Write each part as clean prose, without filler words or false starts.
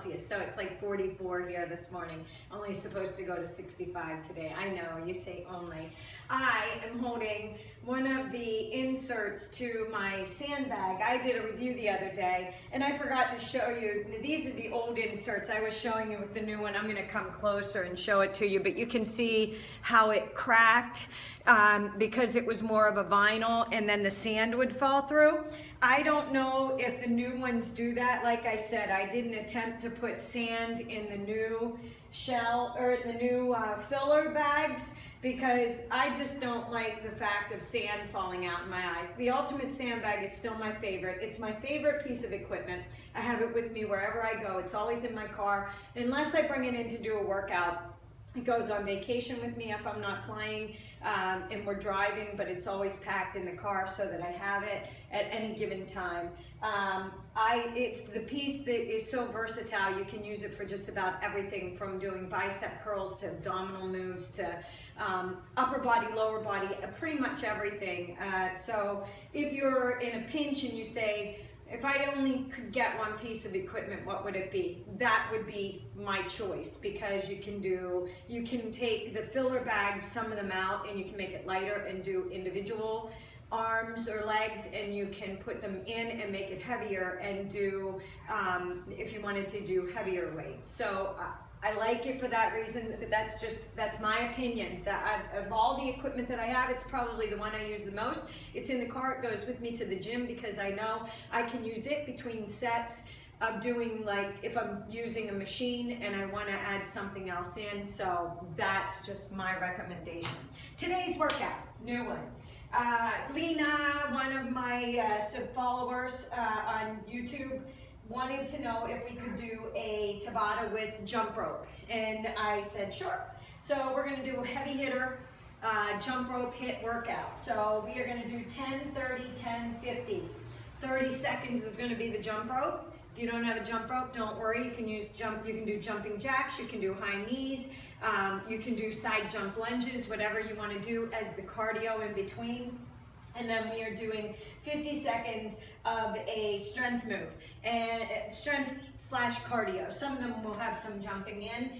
So it's like 44 here this morning. Only supposed to go to 65 today. I know, you say only. I am holding one of the inserts to my Sandbag. I did a review the other day and I forgot to show you. These are the old inserts. I was showing you with the new one. I'm gonna come closer and show it to you, but you can see how it cracked because it was more of a vinyl and then the sand would fall through. I don't know if the new ones do that. Like I said, I didn't attempt to put sand in the new shell or the new filler bags because I just don't like the fact of sand falling out in my eyes. The Ultimate Sandbag is still my favorite. It's my favorite piece of equipment. I have it with me wherever I go. It's always in my car. Unless I bring it in to do a workout, it goes on vacation with me if I'm not flying and we're driving, but it's always packed in the car so that I have it at any given time. It's the piece that is so versatile. You can use it for just about everything from doing bicep curls to abdominal moves to upper body, lower body, pretty much everything. So if you're in a pinch and you say, if I only could get one piece of equipment, what would it be? That would be my choice because you can take the filler bags, some of them out, and you can make it lighter and do individual arms or legs, and you can put them in and make it heavier and do, if you wanted to do heavier weights. So I like it for that reason. That's my opinion. Of all the equipment that I have, it's probably the one I use the most. It's in the car, it goes with me to the gym because I know I can use it between sets of doing, like if I'm using a machine and I want to add something else in. So that's just my recommendation. Today's workout, new one. Lena, one of my followers on YouTube, wanted to know if we could do a Tabata with jump rope, and I said sure. So we're going to do a heavy hitter jump rope hit workout. So we are going to do 10, 30, 10, 50. 30 seconds is going to be the jump rope. If you don't have a jump rope, don't worry. You can use you can do jumping jacks, you can do high knees, you can do side jump lunges, whatever you want to do as the cardio in between. And then we are doing 50 seconds of a strength move, and strength slash cardio. Some of them will have some jumping in.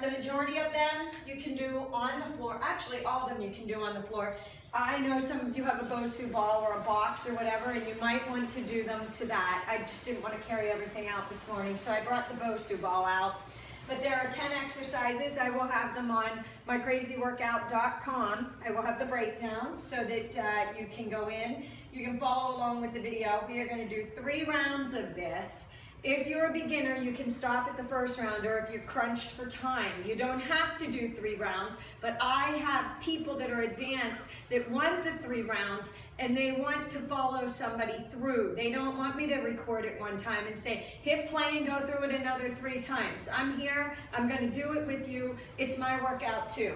The majority of them you can do on the floor. Actually, all of them you can do on the floor. I know some of you have a BOSU ball or a box or whatever, and you might want to do them to that. I just didn't want to carry everything out this morning, so I brought the BOSU ball out. But there are 10 exercises. I will have them on mycrazyworkout.com. I will have the breakdown so that you can go in. You can follow along with the video. We are going to do 3 rounds of this. If you're a beginner, you can stop at the first round, or if you're crunched for time. You don't have to do 3 rounds, but I have people that are advanced that want the 3 rounds and they want to follow somebody through. They don't want me to record it one time and say, hit play and go through it another 3 times. I'm here, I'm gonna do it with you. It's my workout too.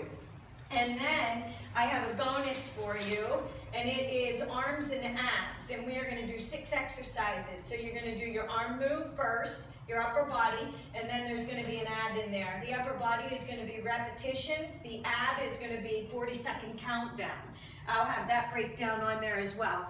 And then I have a bonus for you, and it is arms and abs, and we are going to do 6 exercises. So you're going to do your arm move first, your upper body, and then there's going to be an ab in there. The upper body is going to be repetitions. The ab is going to be 40-second countdown. I'll have that breakdown on there as well.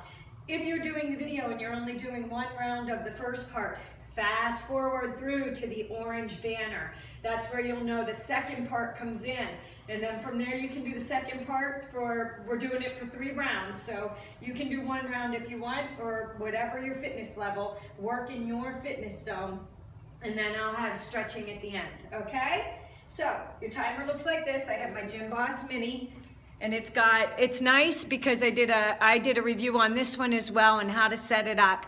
If you're doing the video and you're only doing 1 round of the first part, fast forward through to the orange banner. That's where you'll know the second part comes in. And then from there you can do the second part we're doing it for 3 rounds. So you can do 1 round if you want, or whatever your fitness level, work in your fitness zone. And then I'll have stretching at the end, okay? So your timer looks like this. I have my Gym Boss Mini. And it's nice because I did a review on this one as well and how to set it up.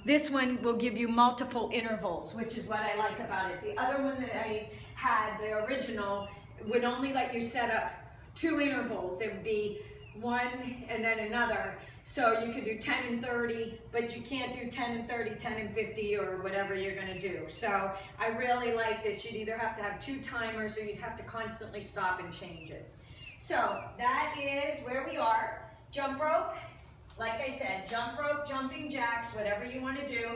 This one will give you multiple intervals, which is what I like about it. The other one that I had, the original, would only let you set up 2 intervals. It would be 1 and then another. So you could do 10 and 30, but you can't do 10 and 30, 10 and 50, or whatever you're gonna do. So I really like this. You'd either have to have 2 timers or you'd have to constantly stop and change it. So that is where we are. Jump rope, like I said, jump rope, jumping jacks, whatever you want to do.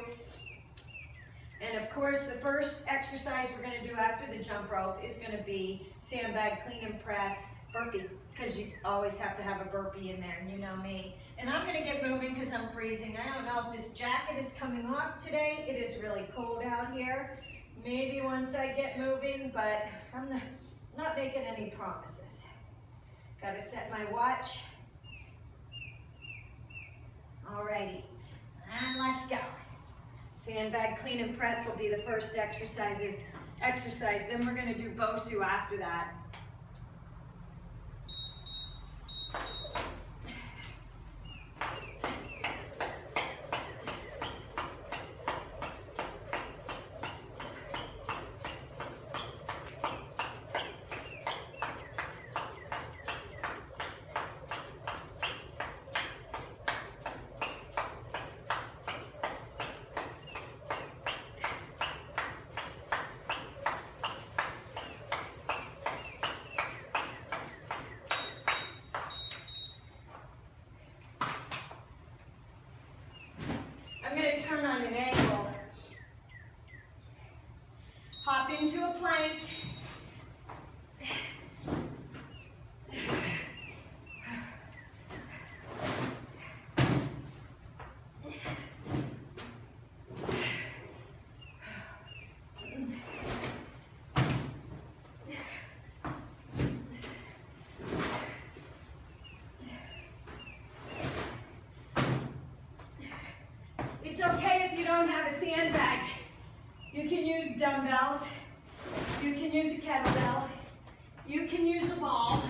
And of course, the first exercise we're going to do after the jump rope is going to be sandbag, clean and press, burpee, because you always have to have a burpee in there, you know me. And I'm going to get moving because I'm freezing. I don't know if this jacket is coming off today. It is really cold out here. Maybe once I get moving, but I'm not making any promises. Got to set my watch. Alrighty, and let's go. Sandbag, clean and press will be the first exercise. Then we're going to do BOSU after that. I'm going to turn on an angle, hop into a plank, It's okay if you don't have a sandbag. You can use dumbbells. You can use a kettlebell. You can use a ball.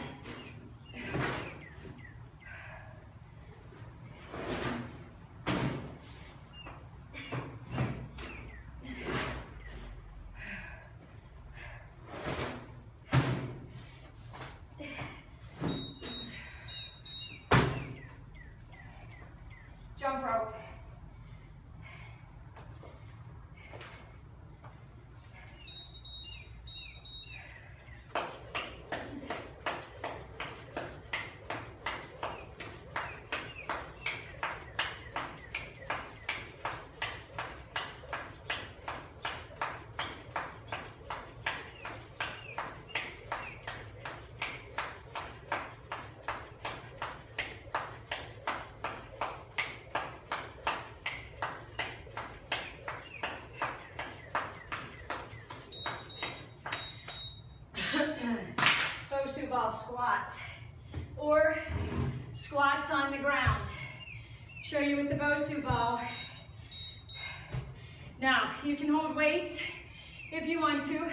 Jump rope. BOSU ball squats or squats on the ground. Show you with the BOSU ball. Now, you can hold weights if you want to,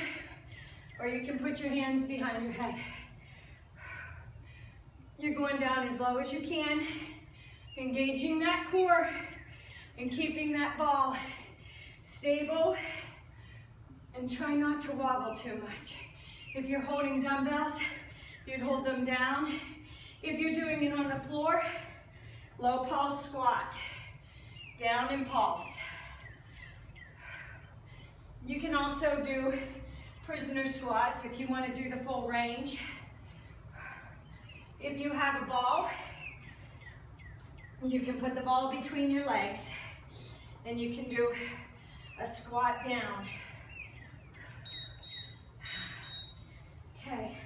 or you can put your hands behind your head. You're going down as low as you can, engaging that core and keeping that ball stable, and try not to wobble too much. If you're holding dumbbells, you'd hold them down. If you're doing it on the floor, low pulse squat, down and pulse. You can also do prisoner squats if you want to do the full range. If you have a ball, you can put the ball between your legs and you can do a squat down. Okay,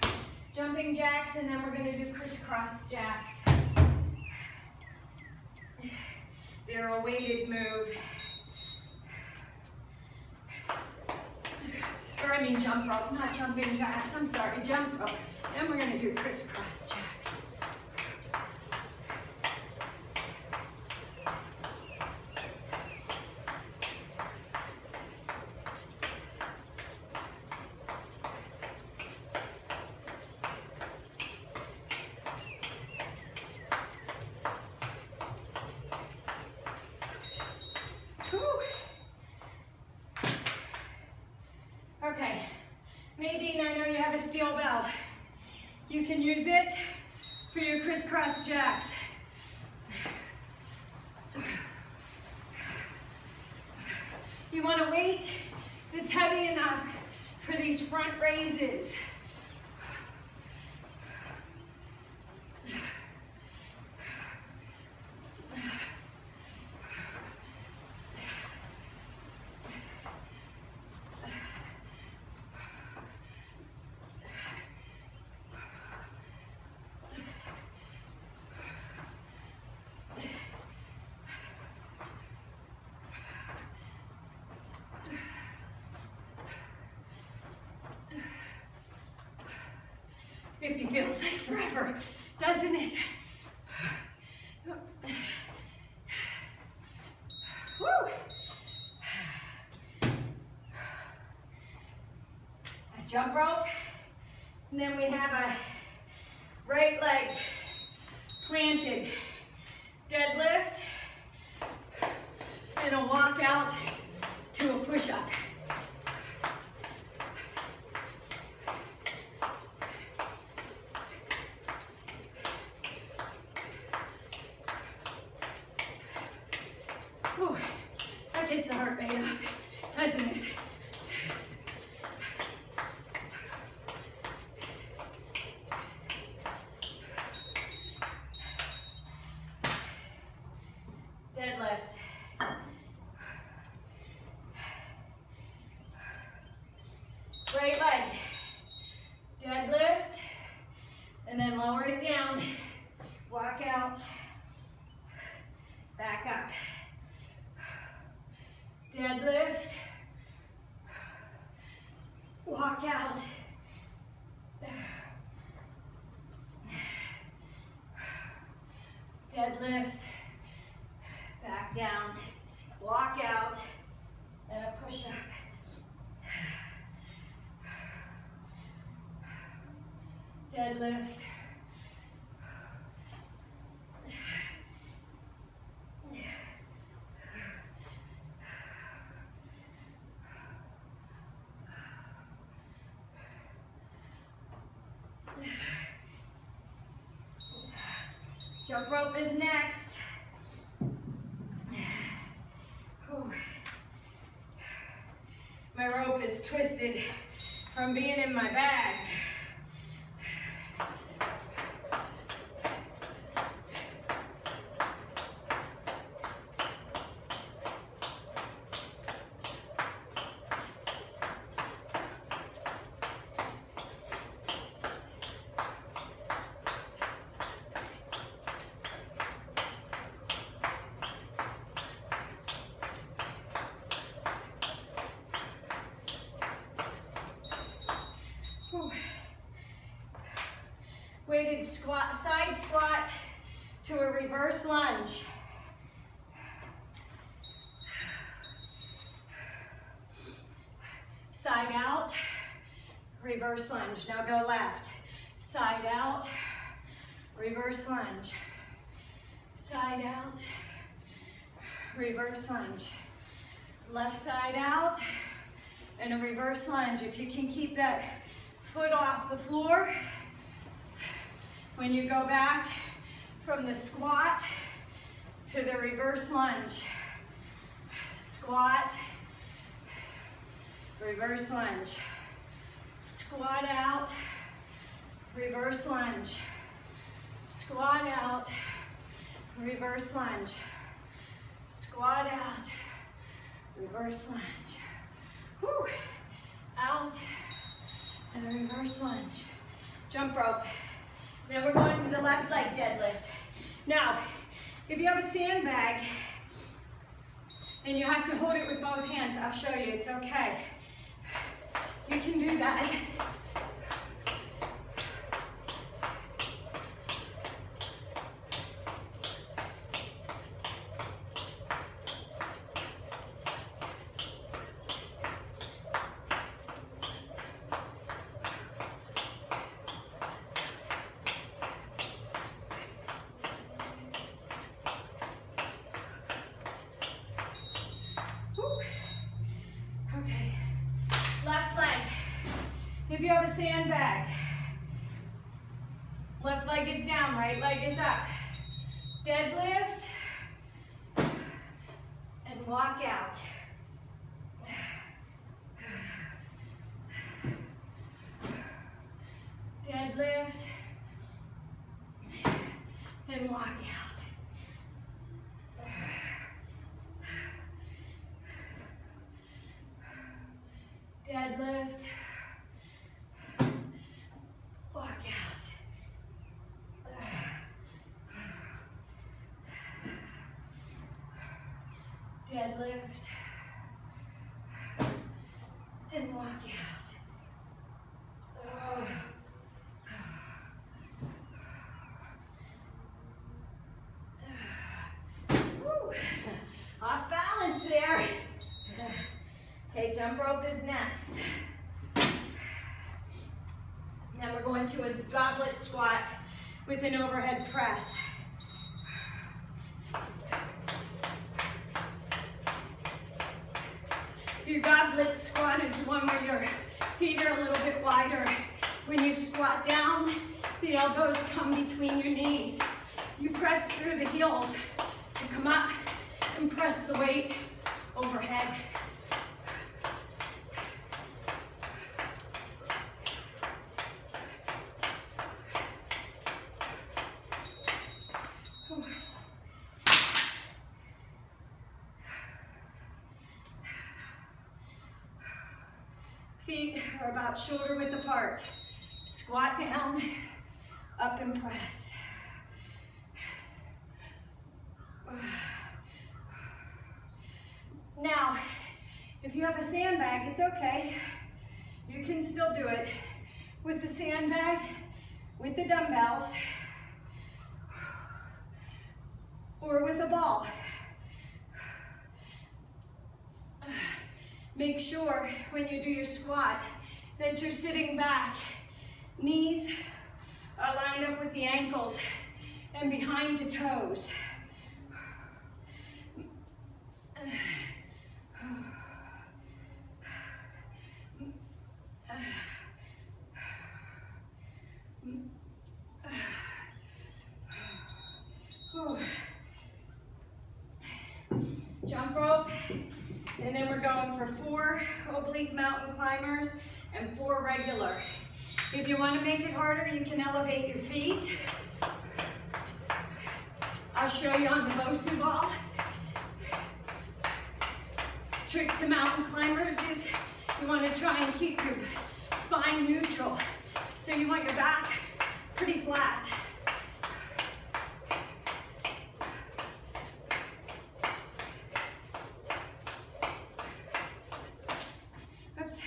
jumping jacks, and then we're going to do crisscross jacks. They're a weighted move. Or I mean jump rope, not jumping jacks, I'm sorry, jump rope. Then we're going to do crisscross jacks. Okay, Nadine, I know you have a steel bell. You can use it for your crisscross jacks. You want a weight that's heavy enough for these front raises. 50 feels like forever, doesn't it? Woo! A jump rope, and then we have a right leg planted deadlift, and a walk out to a push-up. Whew, that gets the heart rate up, doesn't it? Deadlift. Right leg. Deadlift. And then lower it down. Walk out. Back up. Deadlift. Walk out. Deadlift. Back down. Walk out. And a push up. Deadlift. Jump rope is next. Whew. My rope is twisted from being in my bag. Weighted squat, side squat to a reverse lunge. Side out, reverse lunge. Now go left. Side out, reverse lunge. Side out, reverse lunge. Left side out, and a reverse lunge. If you can keep that foot off the floor, when you go back from the squat to the reverse lunge. Squat, reverse lunge. Squat out, reverse lunge. Squat out, reverse lunge. Squat out, reverse lunge. Whew. Out, and a reverse lunge. Jump rope. Then we're going to the left leg deadlift. Now, if you have a sandbag and you have to hold it with both hands, I'll show you, it's okay. You can do that. Okay, left leg. If you have a sandbag, left leg is down, right leg is up. Deadlift, and walk out. Deadlift, and walk out. Deadlift, walk out. Deadlift, and walk out. Jump rope is next. Then we're going to a goblet squat with an overhead press. Your goblet squat is the one where your feet are a little bit wider. When you squat down, the elbows come between your knees. You press through the heels to come up and press the weight overhead. Feet are about shoulder width apart. Squat down, up and press. Now, if you have a sandbag, it's okay. You can still do it with the sandbag, with the dumbbells, or with a ball. Make sure when you do your squat that you're sitting back. Knees are lined up with the ankles and behind the toes. Jump rope, and then we're going for 4 oblique mountain climbers and 4 regular. If you want to make it harder, you can elevate your feet. I'll show you on the BOSU ball. Trick to mountain climbers is you want to try and keep your spine neutral. So you want your back pretty flat. Oops.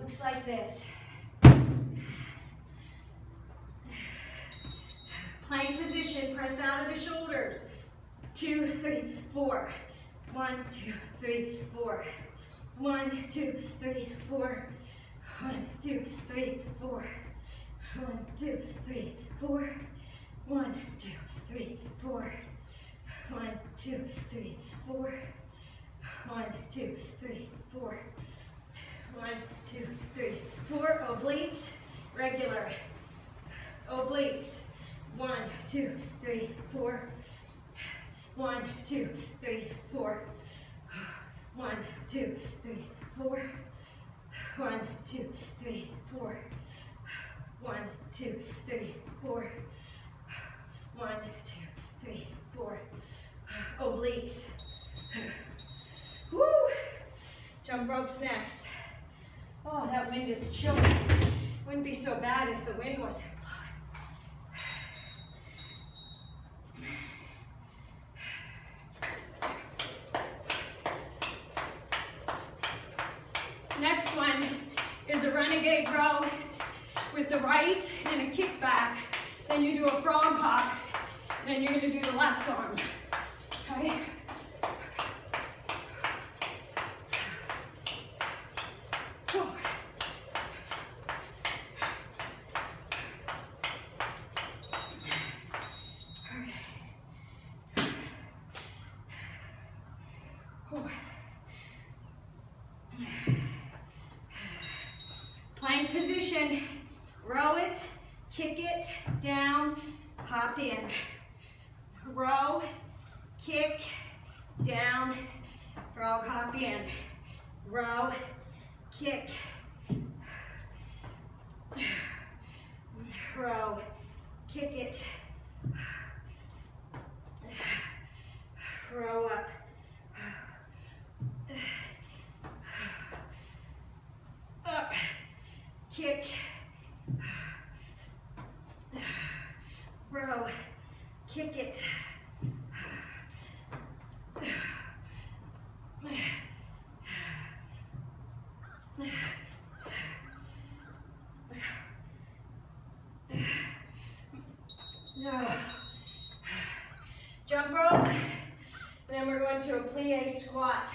Looks like this. Plank position, press out of the shoulders. 2, 3, 4. 1, 2, 3, 4. 1, 2, 3, 4. 1, 2, 3, 4. 1, 2, 3, 4. 1, 2, 3, 4. 1, 2, 3, 4. 1, 2, 3, 4. 1, 2, 3, 4. Obliques, regular. Obliques. 1, 2, 3, 4. 1, 2, 3, 4. 1, 2, 3, 4. 1, 2, 3, 4. 1, 2, 3, 4. 1, 2, 3, 4. Obliques. Woo! Jump ropes next. Oh, that wind is chilling. Wouldn't be so bad if the wind wasn't blowing. Next one is a Renegade row with the right and a kickback. Then you do a frog hop. Then you're going to do the left arm. Okay? Plank position, row it, kick it, down, hop in. Row, kick, down, frog hop in. Row, kick, row, kick it, row up. Up, kick, row, kick it. plie squat.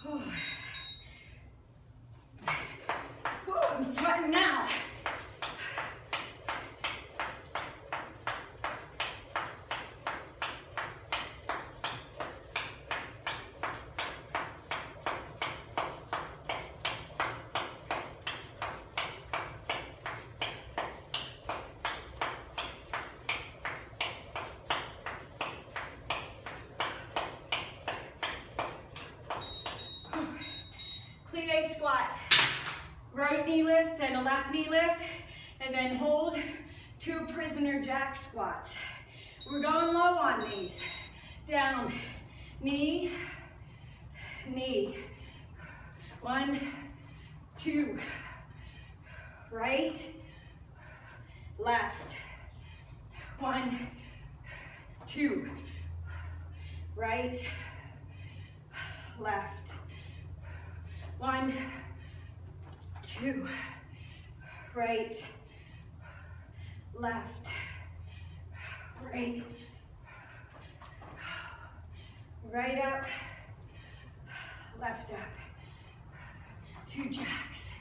Whew, I'm sweating now. Plie squat, right knee lift, then a left knee lift, and then hold 2 prisoner jack squats. We're going low on these. Down, knee, knee. 1, 2, right, left. 1, 2, right, left. 1, 2, right, left, right, right up, left up. 2 jacks,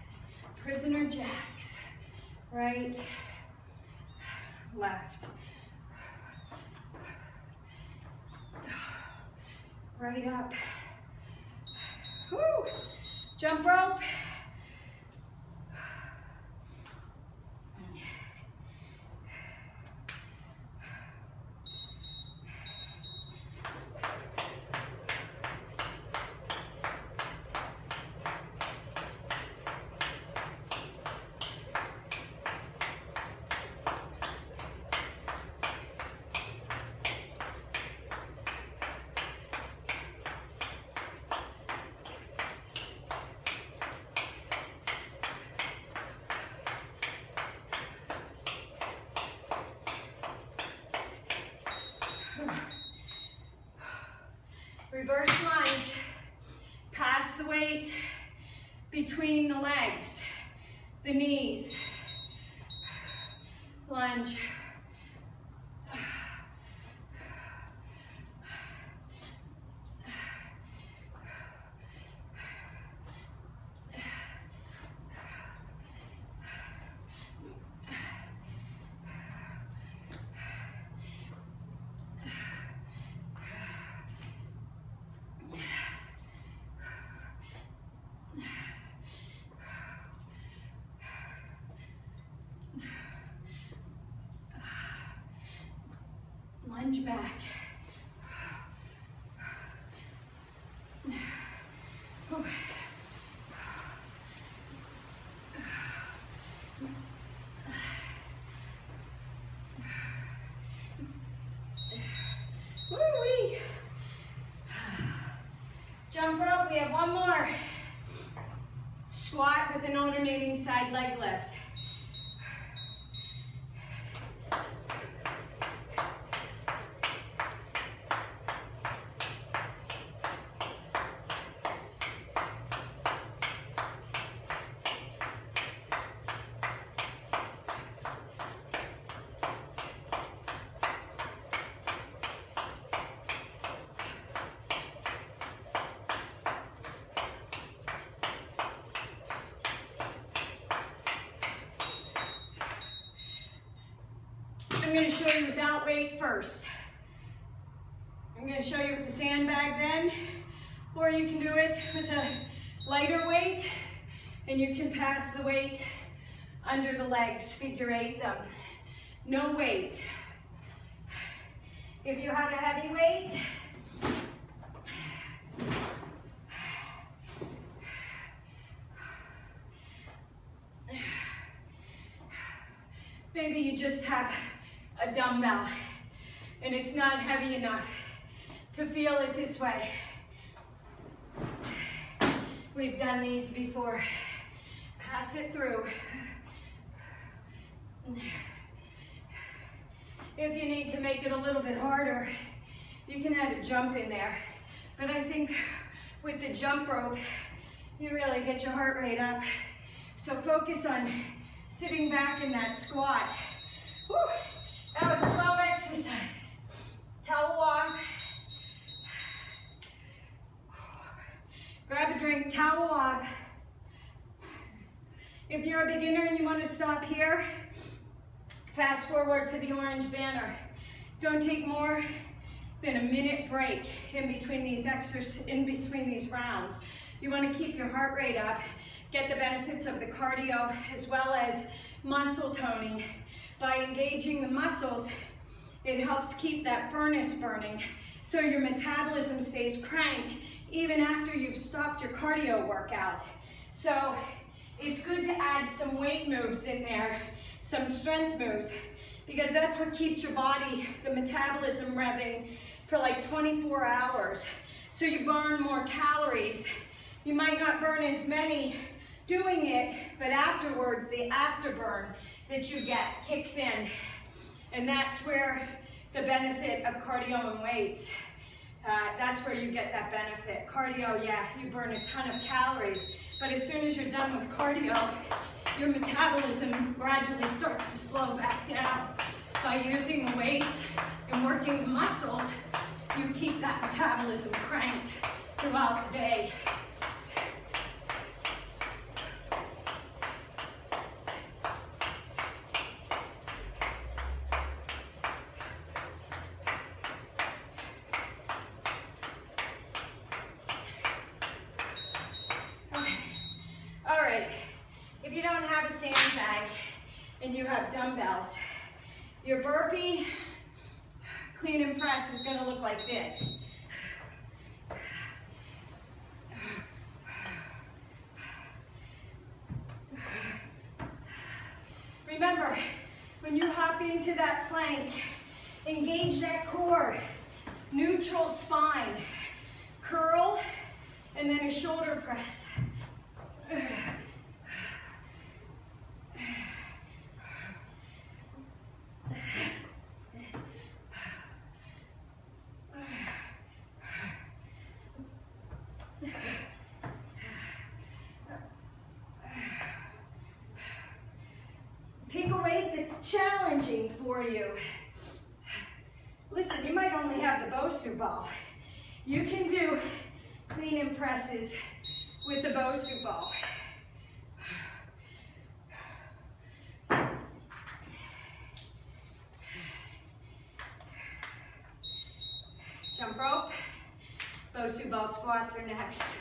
prisoner jacks, right, left, right up. Woo! Jump rope. Reverse lunge, pass the weight between the legs, the knees, lunge. Lunge back. Woo-wee. Jump rope, we have 1 more. Squat with an alternating side leg lift. I'm going to show you without weight first. I'm going to show you with the sandbag then, or you can do it with a lighter weight, and you can pass the weight under the legs, figure 8 them. No weight. If you have a heavy weight, maybe you just have a dumbbell and it's not heavy enough to feel it this way. We've done these before. Pass it through. If you need to make it a little bit harder, you can add a jump in there. But I think with the jump rope, you really get your heart rate up. So focus on sitting back in that squat. Whew. That was 12 exercises. Towel off. Grab a drink, towel off. If you're a beginner and you want to stop here, fast forward to the orange banner. Don't take more than a minute break in between these rounds. You want to keep your heart rate up, get the benefits of the cardio as well as muscle toning. By engaging the muscles, it helps keep that furnace burning so your metabolism stays cranked even after you've stopped your cardio workout. So it's good to add some weight moves in there, some strength moves, because that's what keeps your body, the metabolism revving for like 24 hours. So you burn more calories. You might not burn as many doing it, but afterwards, the afterburn that you get kicks in. And that's where the benefit of cardio and weights, that's where you get that benefit. Cardio, yeah, you burn a ton of calories, but as soon as you're done with cardio, your metabolism gradually starts to slow back down. By using the weights and working the muscles, you keep that metabolism cranked throughout the day. Sandbag and you have dumbbells, your burpee, clean and press is going to look like this. Remember, when you hop into that plank, engage that core, neutral spine, curl, and then a shoulder press. Pick a weight that's challenging for you. Listen, you might only have the BOSU ball. You can do clean and presses with the BOSU ball. Jump rope, BOSU ball squats are next.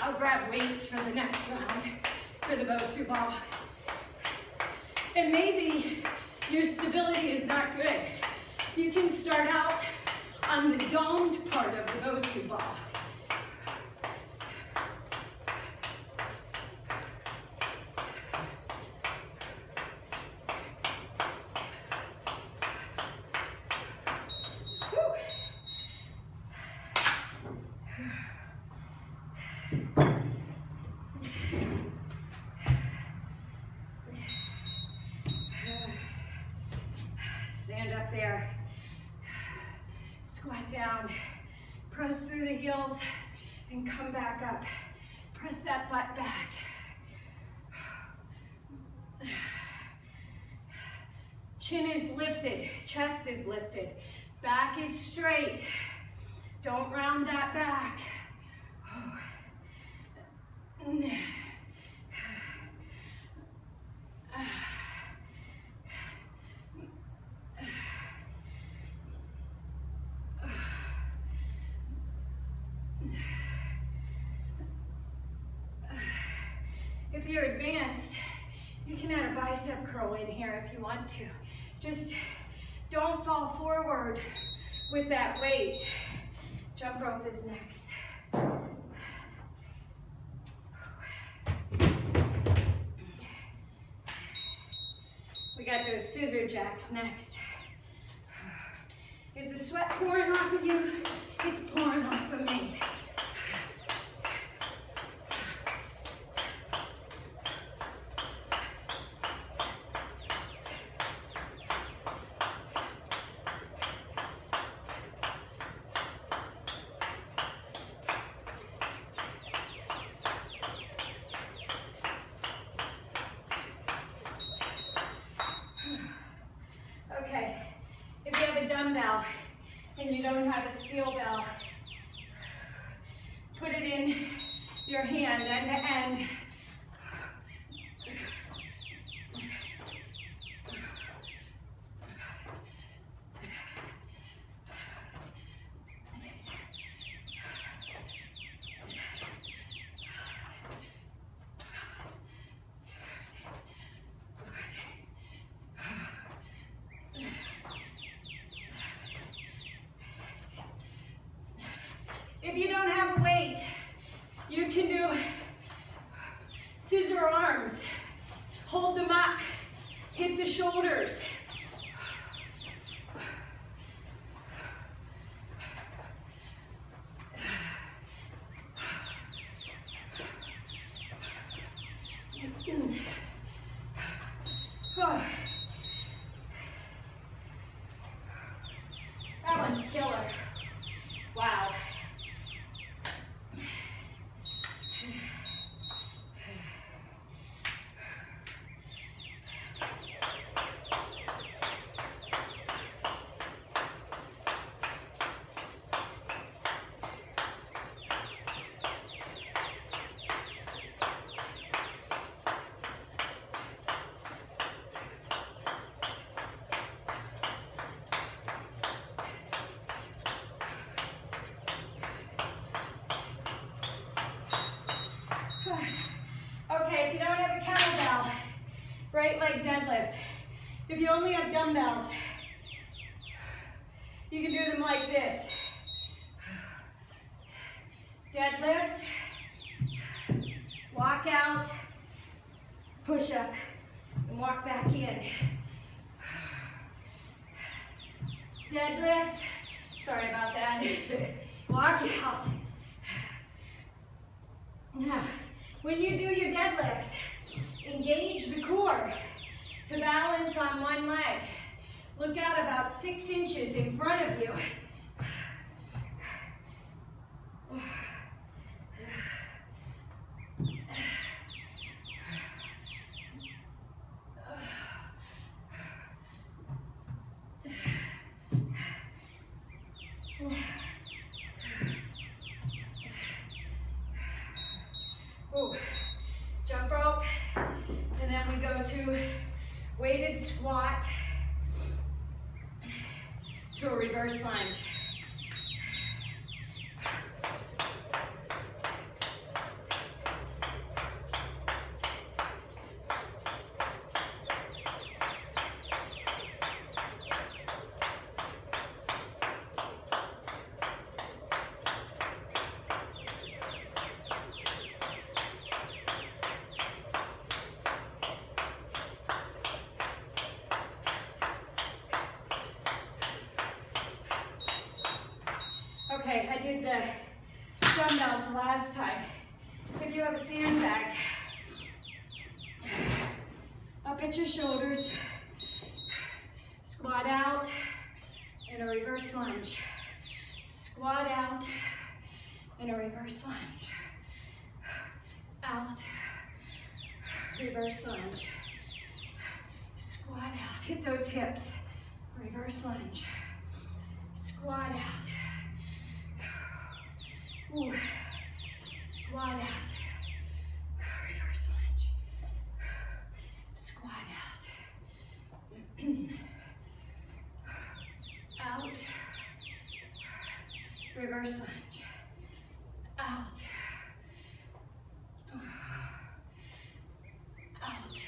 I'll grab weights for the next round for the BOSU ball. And maybe your stability is not good. You can start out on the domed part of the BOSU ball. Stand up there, squat down, press through the heels and come back up. Press that butt back. Chin is lifted, chest is lifted, back is straight. Don't round that back. If you're advanced, you can add a bicep curl in here if you want to. Just don't fall forward with that weight. Jump rope is next. We got those scissor jacks next. Is the sweat pouring off of you? It's pouring off of me. Okay, if you have a dumbbell, Put it in your hand, end to end. If you don't have a weight, you can do scissor arms. Hold them up, hit the shoulders. That one's killer. Wow. Okay, if you don't have a kettlebell, right leg deadlift. If you only have dumbbells, you can do them like this. Deadlift, walk out, push up, and walk back in. Deadlift, sorry about that. Walk out. Now, when you do your deadlift, engage the core to balance on one leg. Look out about 6 inches in front of you. Ooh. Jump rope, and then we go to weighted squat to a reverse lunge. Okay, I did the dumbbells the last time. If you have a sandbag, up at your shoulders, squat out, and a reverse lunge. Squat out, and a reverse lunge. Out, reverse lunge. Squat out, hit those hips. Reverse lunge. Squat out. Ooh. Squat out. Reverse lunge. Squat out. Out. Reverse lunge. Out. Out.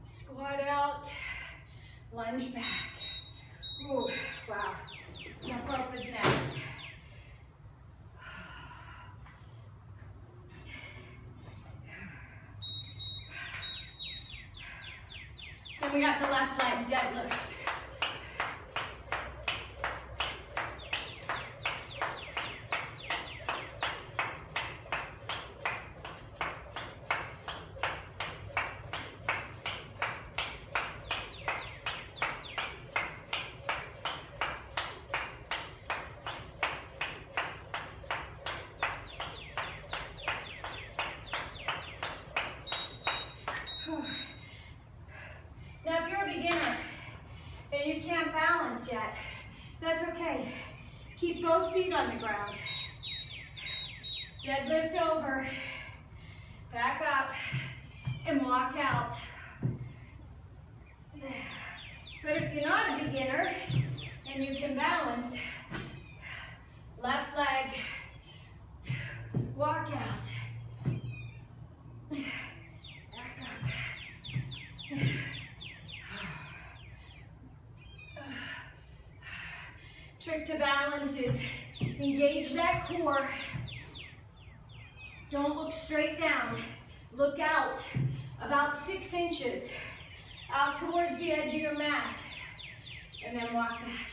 Squat out. Lunge back. Ooh, wow. Jump rope is next. Then we got the left leg deadlift. Now, if you're a beginner and you can't balance yet, that's okay. Keep both feet on the ground. Deadlift over. Back up and walk out. But if you're not a beginner and you can balance, left leg, walk out. Back up. Trick to balance is engage that core. Don't look straight down. Look out about 6 inches out towards the edge of your mat. And then walk back.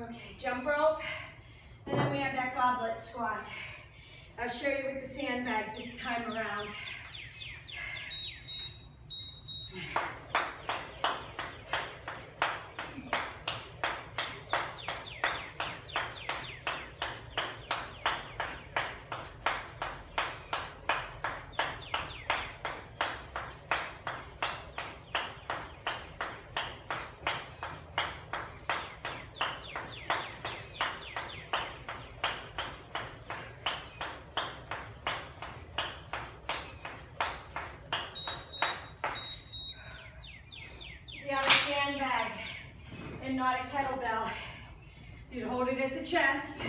Okay, jump rope. And then we have that goblet squat. I'll show you with the sandbag this time around. Sandbag and not a kettlebell. You'd hold it at the chest.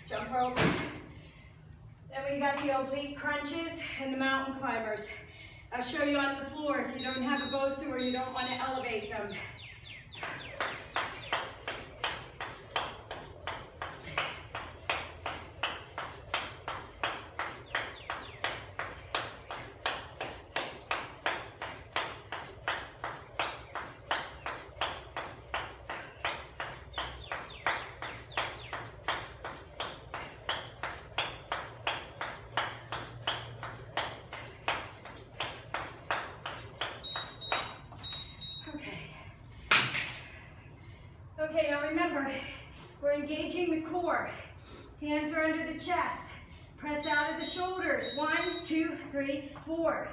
Jump rope. Then we got the oblique crunches and the mountain climbers. I'll show you on the floor if you don't have a BOSU or you don't want to elevate them. Okay, now remember, we're engaging the core. Hands are under the chest. Press out of the shoulders. 1, 2, 3, 4.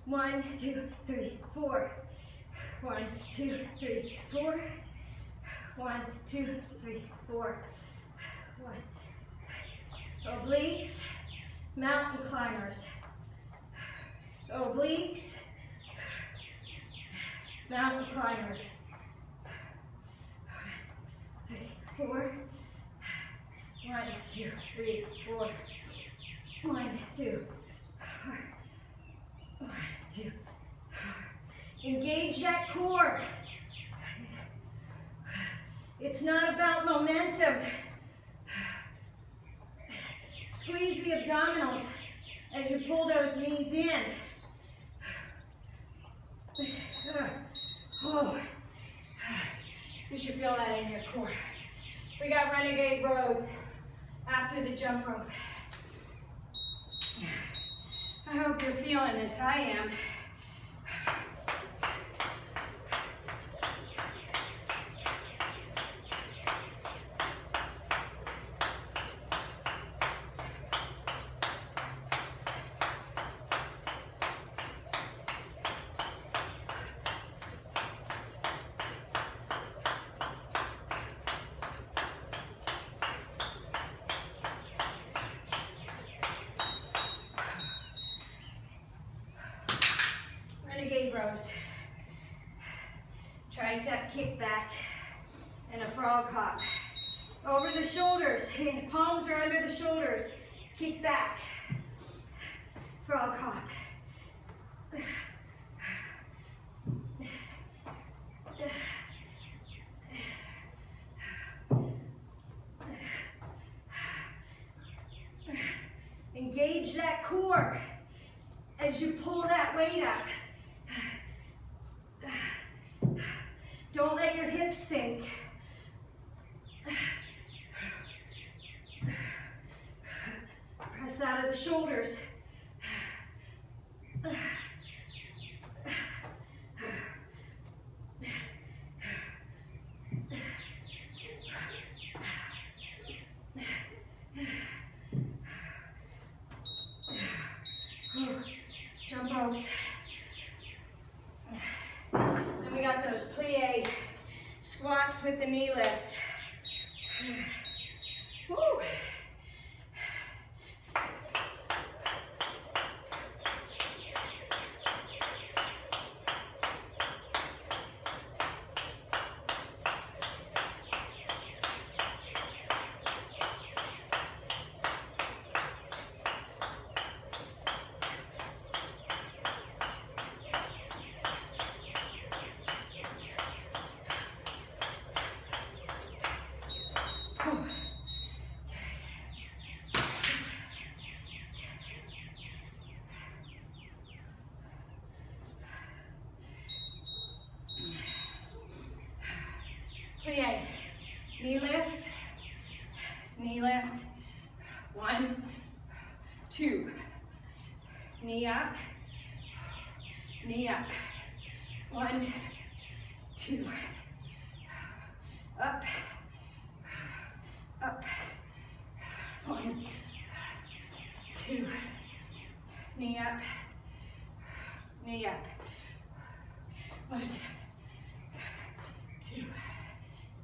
1, 2, 3, 4. 1, 2, 3, 4. 1, 2, 3, 4. 1. Obliques, mountain climbers. Obliques, mountain climbers. 4. 1, 2, 3, 4. 1, 2, 4. 1, 2. Engage that core. It's not about momentum. Squeeze the abdominals as you pull those knees in. Oh, you should feel that in your core. We got Renegade rows after the jump rope. I hope you're feeling this. I am. tricep kickback, and a frog hop. Over the shoulders, palms are under the shoulders, kick back, frog hop. Engage that core as you pull that weight up. Don't let your hips sink. Press out of the shoulders. Jump ropes. Then we got those plie squats with the knee lifts. Woo. Plie, knee lift, 1, 2, knee up, 1, 2, up, 1, 2, knee up, 1, 2,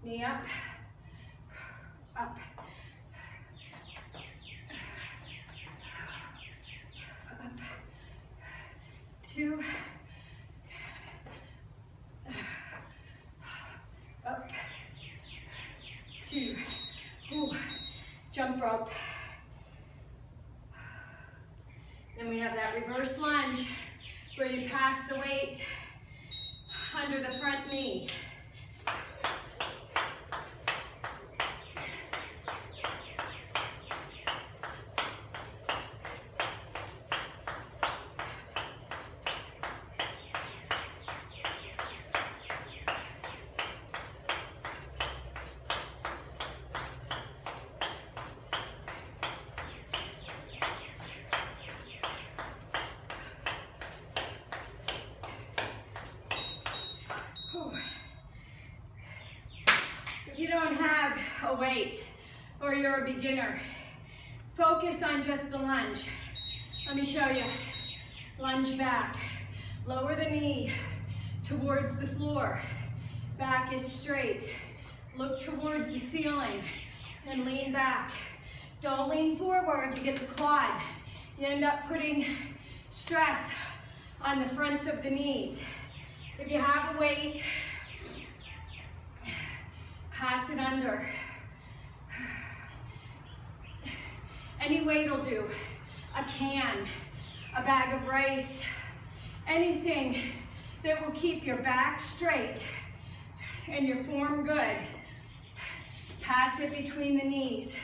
knee up, 2, up, 2, ooh, jump rope. Then we have that reverse lunge where you pass the weight under the front knee. If you don't have a weight or you're a beginner, focus on just the lunge. Let me show you. Lunge back. Lower the knee towards the floor. Back is straight. Look towards the ceiling and lean back. Don't lean forward, you get the quad. You end up putting stress on the fronts of the knees. If you have a weight, pass it under. Any weight will do. A can, a bag of rice, anything that will keep your back straight and your form good. Pass it between the knees.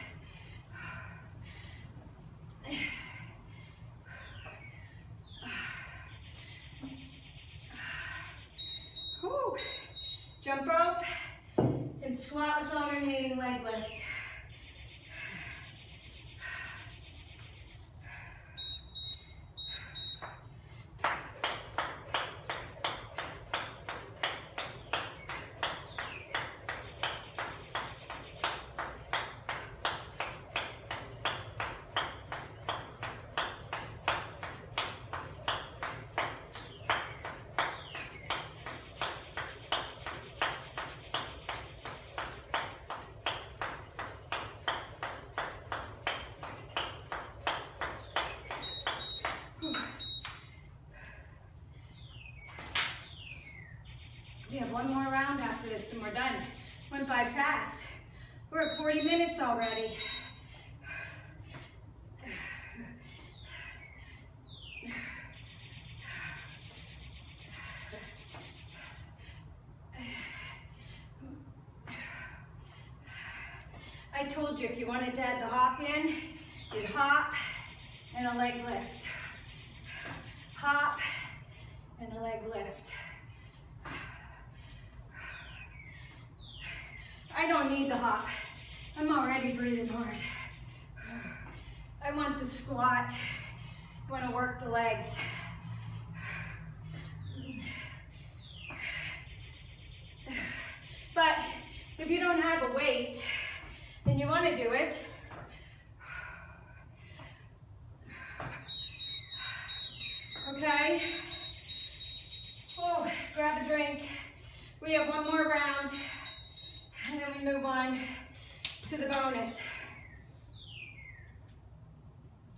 Whew. Jump rope and squat with alternating leg lift. one more round after this and we're done. Went by fast. We're at 40 minutes already. I told you if you wanted to add the hop in, you'd hop and a leg lift. Hop and a leg lift. I don't need the hop. I'm already breathing hard. I want the squat. I want to work the legs. But if you don't have a weight and you want to do it, okay? Oh, grab a drink. We have one more round, and then we move on to the bonus.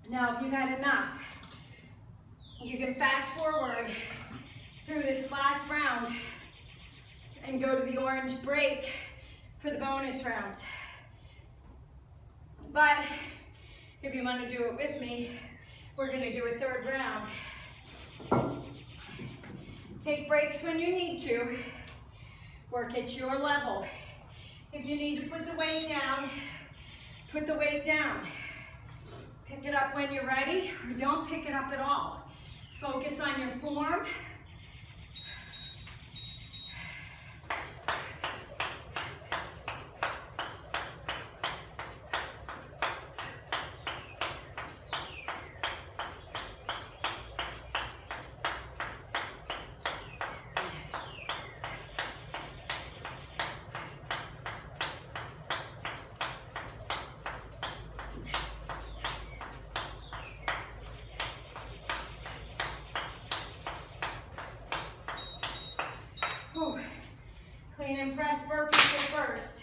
Now, if you've had enough, you can fast forward through this last round and go to the orange break for the bonus rounds. But if you want to do it with me, we're going to do a third round. Take breaks when you need to. Work at your level. If you need to put the weight down, put the weight down. Pick it up when you're ready, or don't pick it up at all. Focus on your form. Clean and press burpees first.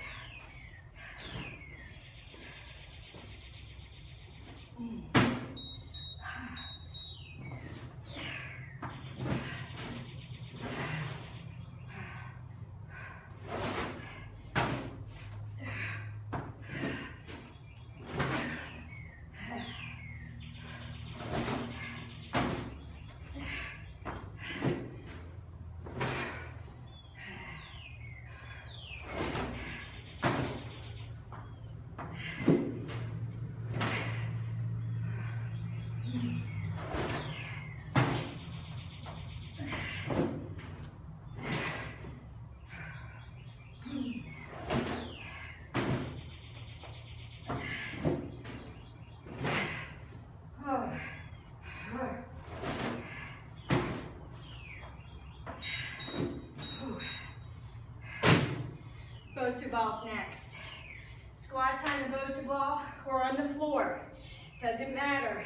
BOSU balls next. Squats on the BOSU ball or on the floor. Doesn't matter.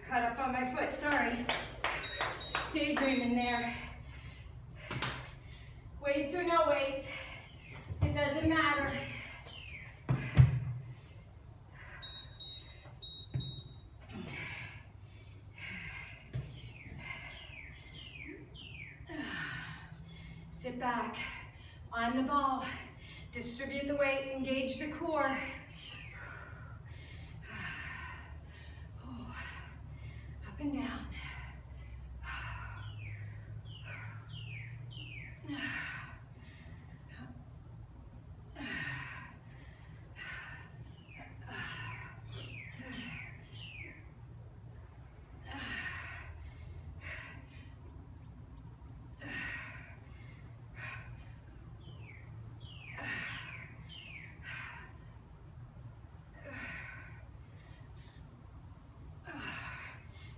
Cut up on my foot, sorry. Daydreaming there. Weights or no weights, it doesn't matter. Sit back on the ball. Distribute the weight, engage the core. Up and down.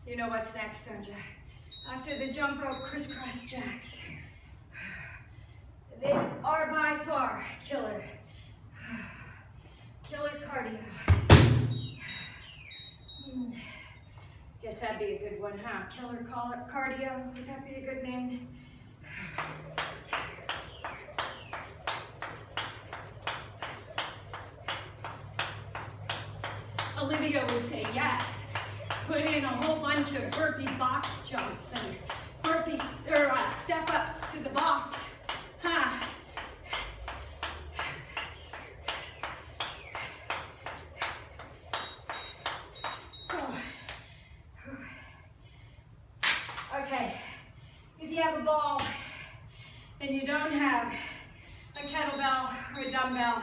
You know what's next, don't you? After the jump rope crisscross jacks. They are by far killer. that'd be a good one, huh? Killer cardio, would that be a good name? Olivia would say yes. Put in a whole bunch of burpee box jumps and burpee step ups to the box. Huh? Okay, if you have a ball and you don't have a kettlebell or a dumbbell,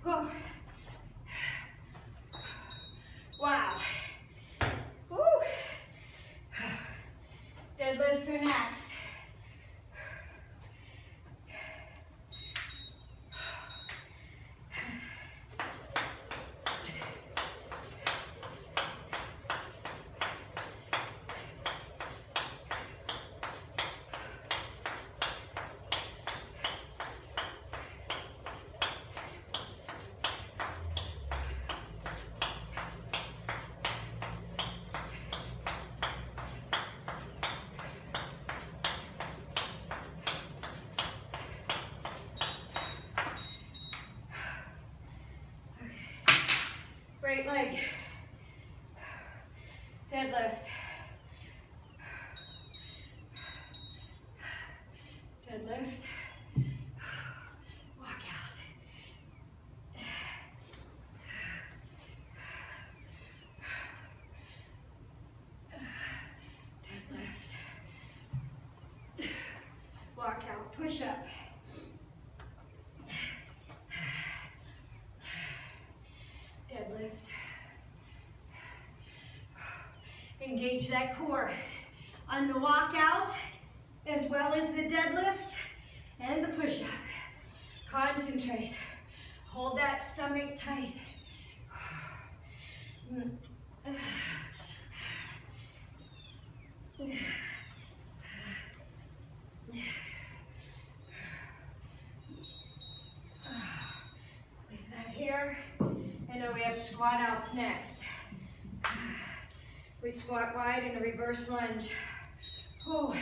oh. Wow. Woo. Deadlifts are next. Right leg, deadlift, deadlift, walk out, deadlift, walk out, push up. Deadlift. Engage that core on the walkout as well as the deadlift and the push-up. Concentrate. Hold that stomach tight. Leave that here. And then we have squat outs next. We squat wide in a reverse lunge. Oh.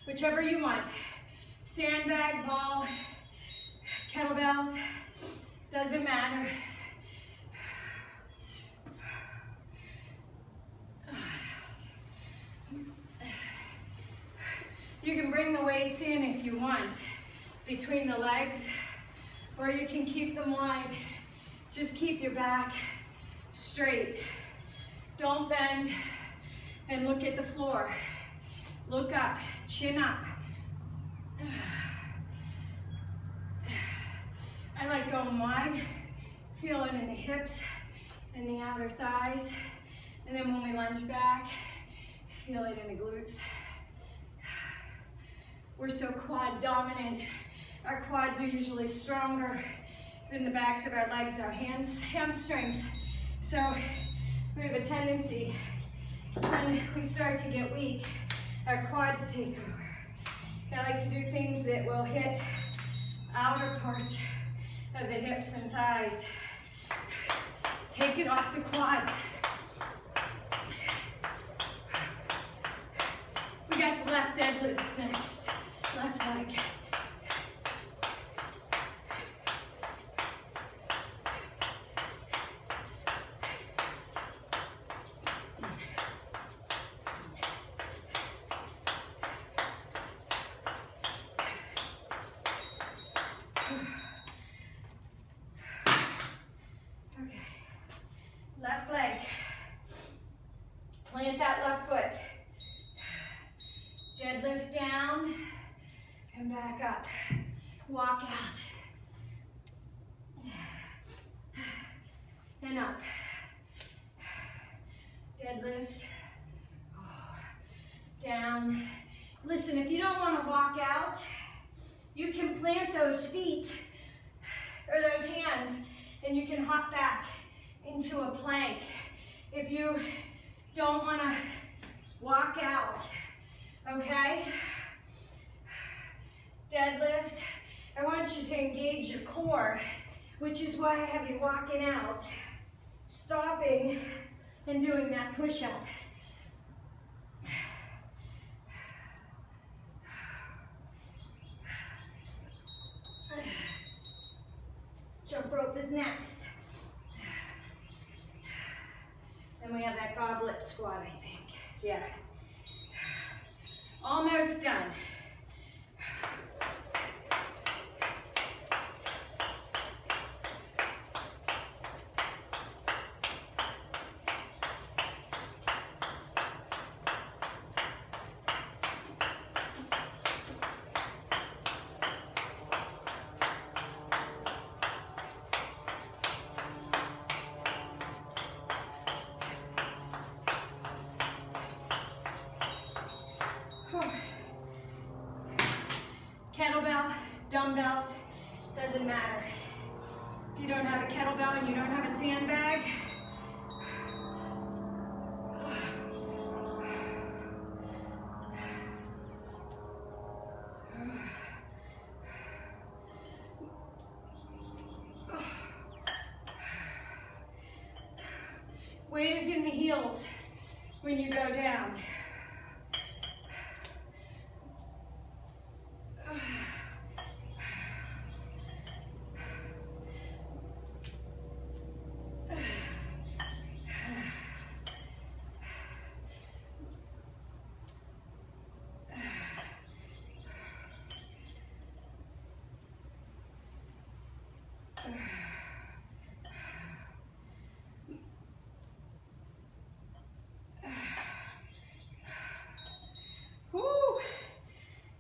Whichever you want. Sandbag, ball, kettlebells, doesn't matter. You can bring the weights in if you want between the legs, or you can keep them wide. Just keep your back straight. Don't bend and look at the floor. Look up, chin up. I like going wide, feel it in the hips and the outer thighs. And then when we lunge back, feel it in the glutes. We're so quad dominant. Our quads are usually stronger than the backs of our legs, our hamstrings. So we have a tendency, when we start to get weak, our quads take over. I like to do things that will hit outer parts of the hips and thighs. Take it off the quads. We got the left deadlifts next. Left leg. Left leg. Plant that left foot. Deadlift down and back up. Walk out. And up. Deadlift. Down. Listen, if you don't want to walk out, you can plant those feet or those hands and you can hop back into a plank. If you don't want to walk out, okay? Deadlift. I want you to engage your core, which is why I have you walking out, stopping, and doing that push-up. Jump rope is next. Then we have that goblet squat, I think. Yeah. Almost done. Kettlebell, dumbbells, doesn't matter. If you don't have a kettlebell and you don't have a sandbag, weight is in the heels when you go down.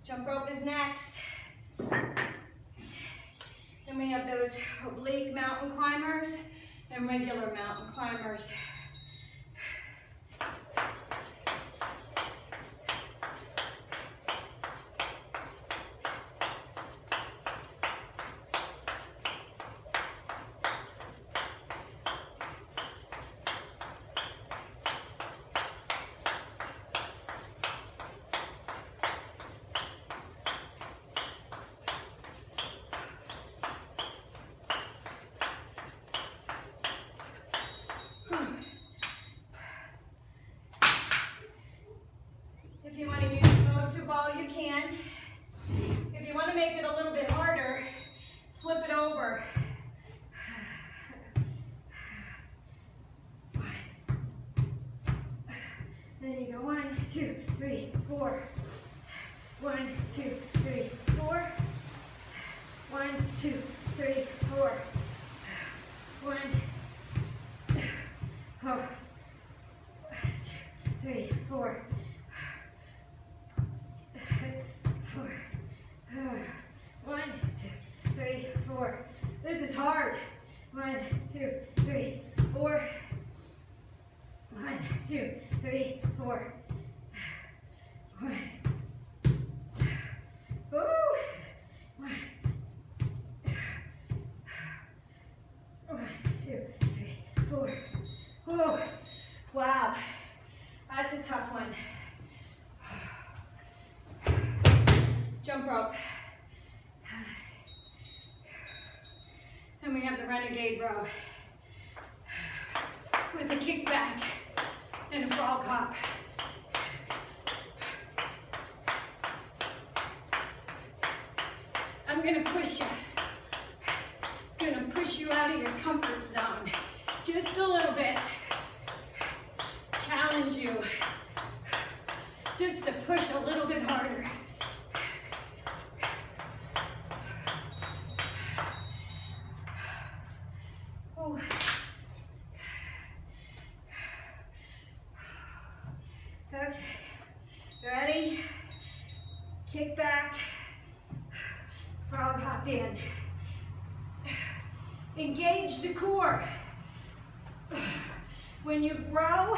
Jump rope is next. Then we have those oblique mountain climbers and regular mountain climbers. If you want to use the BOSU ball, you can. If you want to make it a little bit harder, flip it over. Then you go 1, 2, 3, 4. 1, 2, 3, 4. 1, 2, 3, 4. 1, 2, 3, 4. 1, 2, 3, 4. This is hard. 1, 2, 3, 4. 1, 2, 3, 4. 1. Woo! 1. 1, 2, 3, 4. Whoa! Wow, that's a tough one. Jump rope. And we have the Renegade row with a kickback and a frog hop. I'm gonna push you. Gonna push you out of your comfort zone just a little bit. Challenge you just to push a little bit harder. Oh. Okay, ready? Kick back, frog hop in. Engage the core. When you row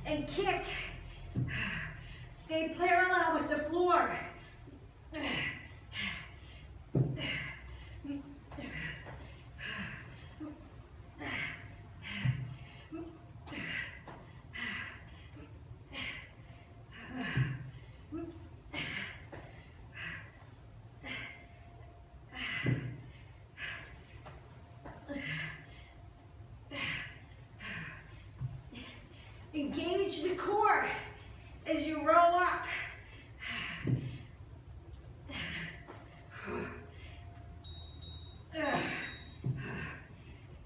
and kick, stay parallel with the floor. Engage the core as you row up.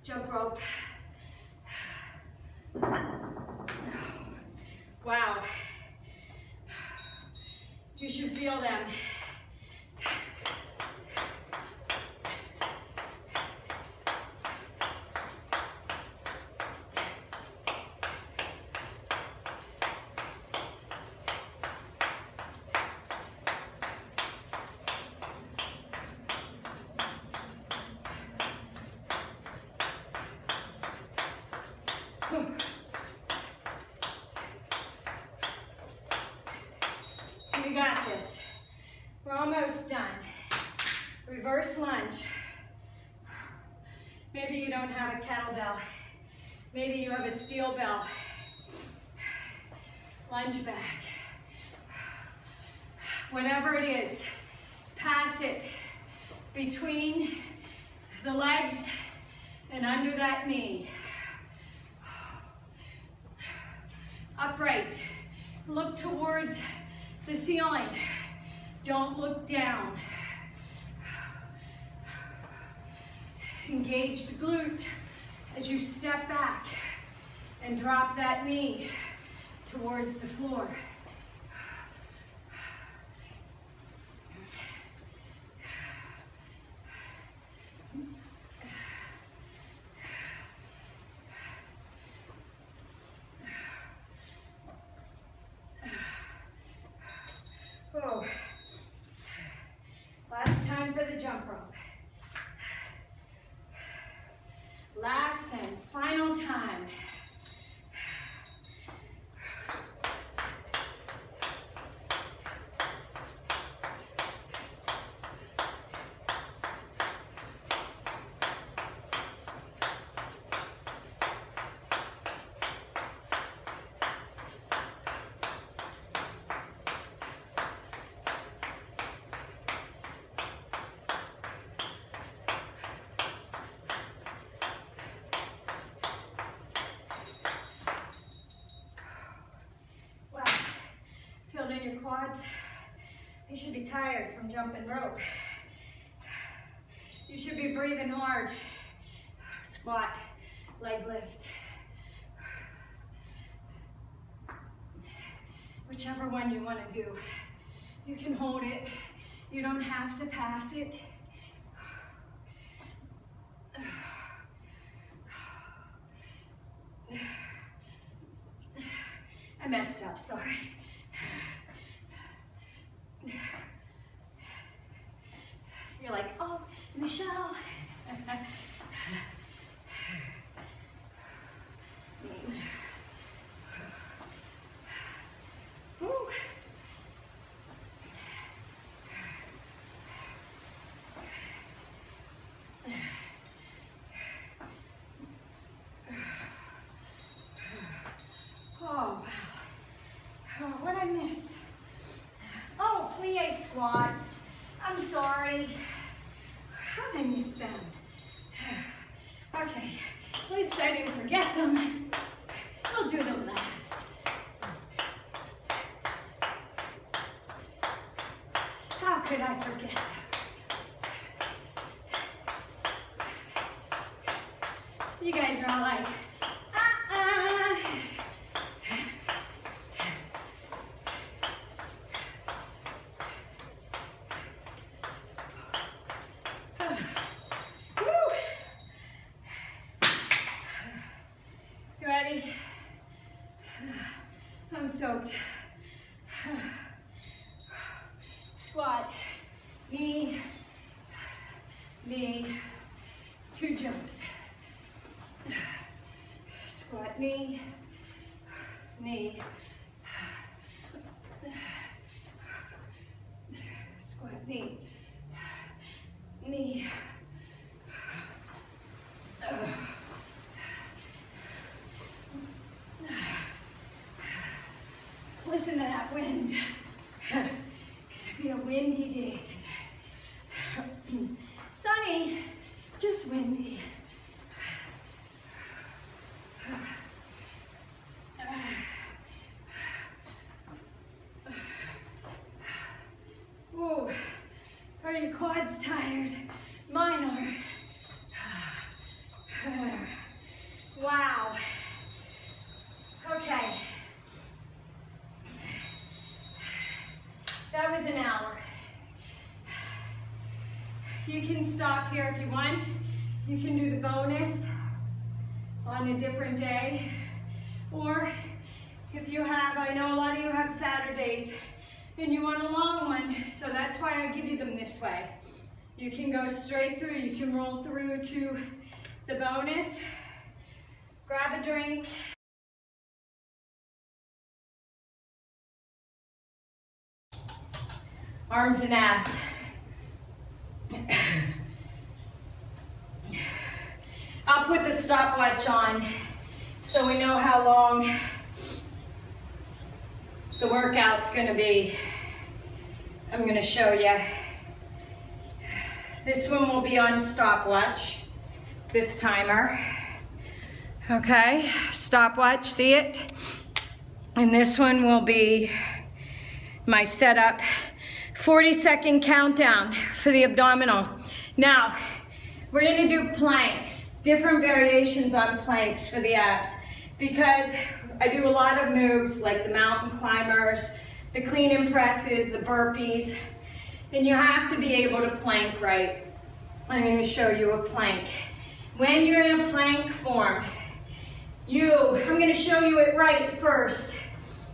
Jump rope. Wow. You should feel them. You got this. We're almost done. Reverse lunge. Maybe you don't have a kettlebell. Maybe you have a steel bell. Lunge back. Whatever it is, pass it between the legs and under that knee. Upright. Look towards the ceiling. Don't look down. Engage the glute as you step back and drop that knee towards the floor. Oh. Last time for the jump rope. Last and final time. In your quads, you should be tired from jumping rope. You should be breathing hard. Squat, leg lift. Whichever one you want to do. You can hold it. You don't have to pass it. I messed up, sorry. You're like, oh, Michelle. Oh, wow. Oh, what'd I miss? Oh, Plies squats. I'm sorry. How did I miss them? Okay, at least I didn't forget them. I'll do them last. How could I forget those? You guys are all like, I'm soaked. Squat, knee, knee, 2 jumps. Squat, knee, knee. Squat, knee, knee. Listen to that wind. Gonna be a windy day today. Sunny, just windy. Whoa, are your quads tired? Mine are. Wow. Okay. That was an hour. You can stop here if you want. You can do the bonus on a different day. Or if you have, I know a lot of you have Saturdays and you want a long one, so that's why I give you them this way. You can go straight through, you can roll through to the bonus, grab a drink. Arms and abs. I'll put the stopwatch on so we know how long the workout's gonna be. I'm gonna show you. This one will be on stopwatch, this timer. Okay, stopwatch, see it? And this one will be my setup. 40-second countdown for the abdominal. Now, we're gonna do planks, different variations on planks for the abs, because I do a lot of moves like the mountain climbers, the clean and presses, the burpees, and you have to be able to plank right. I'm gonna show you a plank. When you're in a plank form, I'm gonna show you it right first.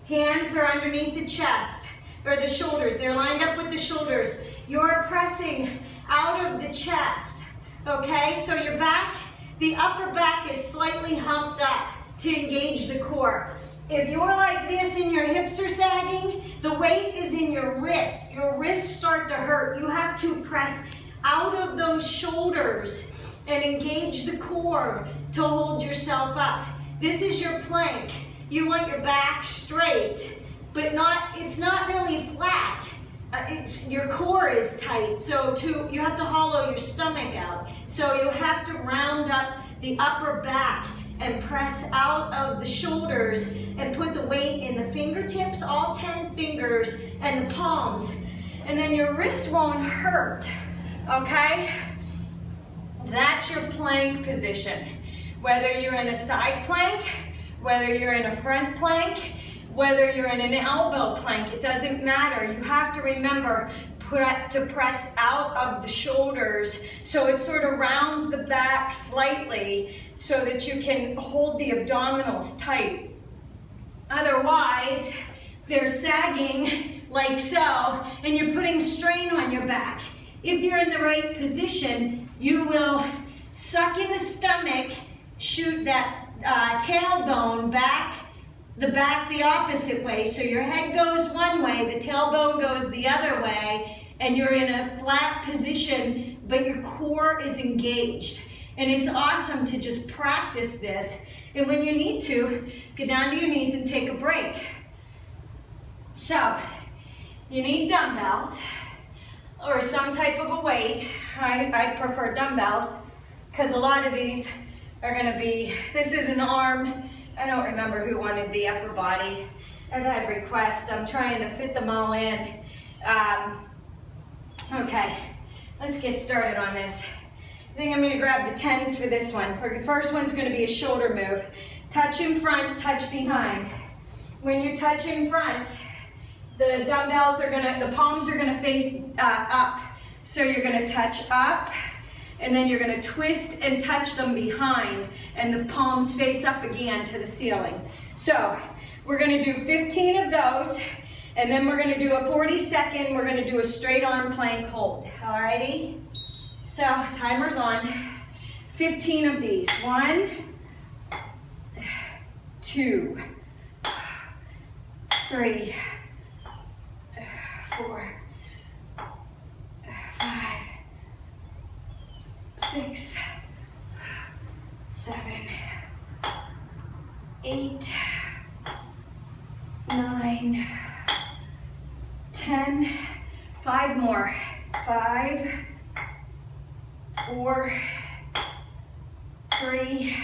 Hands are underneath the chest. Or the shoulders, they're lined up with the shoulders. You're pressing out of the chest, okay? So your back, the upper back is slightly humped up to engage the core. If you're like this and your hips are sagging, the weight is in your wrists. Your wrists start to hurt. You have to press out of those shoulders and engage the core to hold yourself up. This is your plank. You want your back straight, but it's not really flat. Your core is tight, so you have to hollow your stomach out. So you have to round up the upper back and press out of the shoulders and put the weight in the fingertips, all 10 fingers, and the palms. And then your wrists won't hurt, okay? That's your plank position. Whether you're in a side plank, whether you're in a front plank, whether you're in an elbow plank, it doesn't matter. You have to remember to press out of the shoulders so it sort of rounds the back slightly so that you can hold the abdominals tight. Otherwise, they're sagging like so, and you're putting strain on your back. If you're in the right position, you will suck in the stomach, shoot that tailbone back, the opposite way. So your head goes one way, the tailbone goes the other way, and you're in a flat position, but your core is engaged. And it's awesome to just practice this. And when you need to, go down to your knees and take a break. So, you need dumbbells or some type of a weight. I prefer dumbbells because a lot of these are gonna be, this is an arm. I don't remember who wanted the upper body. I've had requests, I'm trying to fit them all in. Okay, let's get started on this. I think I'm gonna grab the 10s for this one. The first one's gonna be a shoulder move. Touch in front, touch behind. When you touch in front, the dumbbells are gonna, the palms are gonna face up. So you're gonna touch up, and then you're gonna twist and touch them behind, and the palms face up again to the ceiling. So we're gonna do 15 of those, and then we're gonna do a 40-second, we're gonna do a straight arm plank hold, alrighty? So timer's on, 15 of these. 1, 2, 3, 4, 5, 6, 7, 8, 9, 10, 5 more. 5, 4, 3,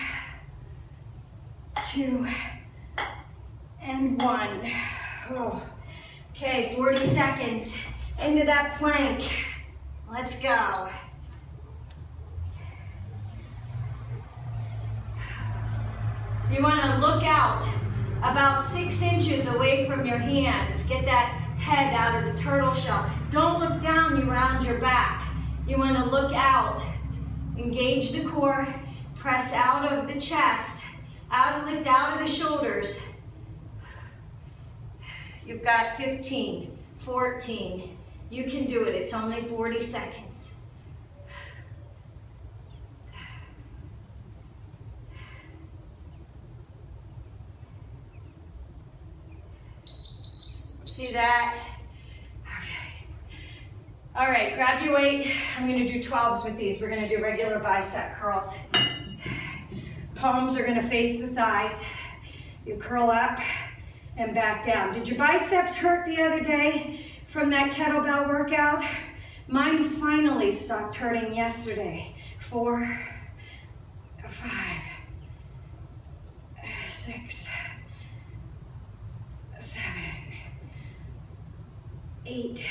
2, and 1. Oh. Okay, 40 seconds into that plank. Let's go. You want to look out about 6 inches away from your hands. Get that head out of the turtle shell. Don't look down around your back. You want to look out. Engage the core. Press out of the chest. Lift out of the shoulders. You've got 15, 14. You can do it. It's only 40 seconds. See that? Okay. All right, grab your weight. I'm going to do 12s with these. We're going to do regular bicep curls. Palms are going to face the thighs. You curl up and back down. Did your biceps hurt the other day from that kettlebell workout? Mine finally stopped hurting yesterday. 4, 5, 6, 7, 8.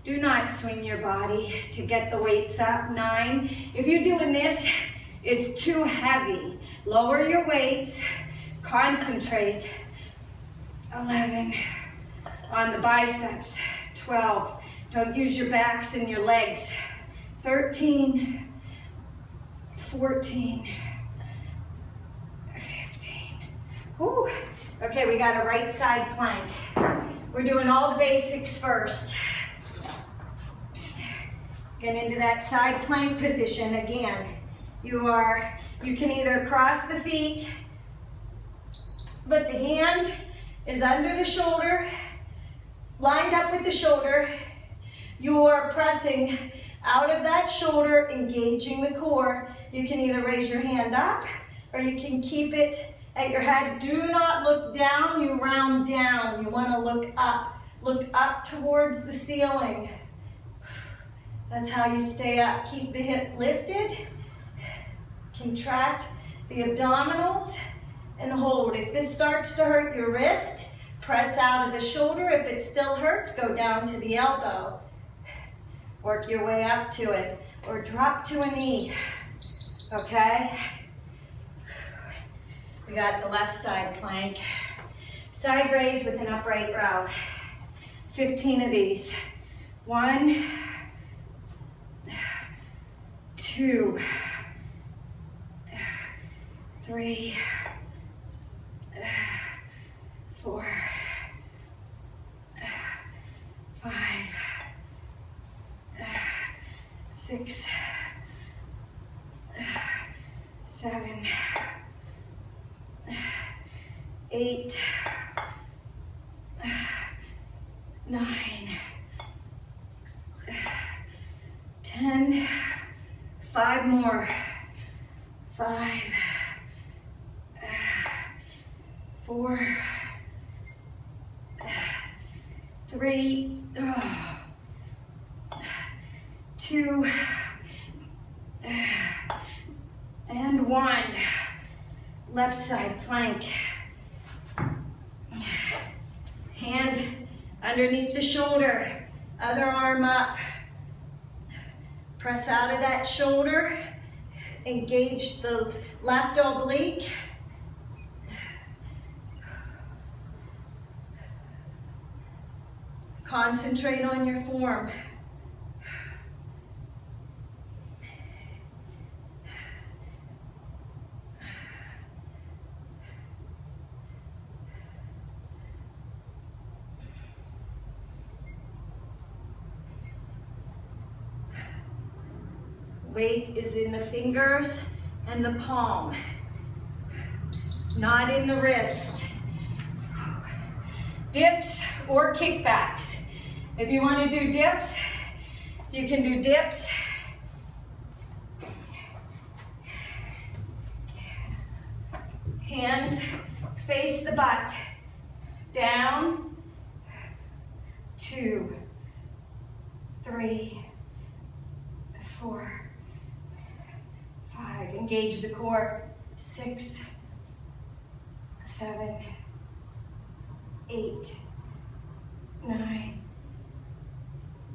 Do not swing your body to get the weights up. 9. If you're doing this, it's too heavy. Lower your weights. Concentrate. 11. On the biceps. 12. Don't use your backs and your legs. 13. 14. 15. Whew. Okay, we got a right side plank. We're doing all the basics first. Get into that side plank position again. You can either cross the feet, but the hand is under the shoulder, lined up with the shoulder. You are pressing out of that shoulder, engaging the core. You can either raise your hand up, or you can keep it at your head. Do not look down, you round down. You want to look up towards the ceiling. That's how you stay up. Keep the hip lifted, contract the abdominals, and hold. If this starts to hurt your wrist, press out of the shoulder. If it still hurts, go down to the elbow. Work your way up to it, or drop to a knee, okay? We got the left side plank. Side raise with an upright row. 15 of these. 1, 2, 3, 4, 5, 6, 7, 8, 9, 10, 5 more. 5, 4, 3, 2, And 1. Left side plank. Hand underneath the shoulder, other arm up. Press out of that shoulder, engage the left oblique. Concentrate on your form. Weight is in the fingers and the palm, not in the wrist. Dips or kickbacks. If you want to do dips, you can do dips. Hands face the butt. Down, 2, 3, 4, 5. Engage the core. 6, 7, 8, 9,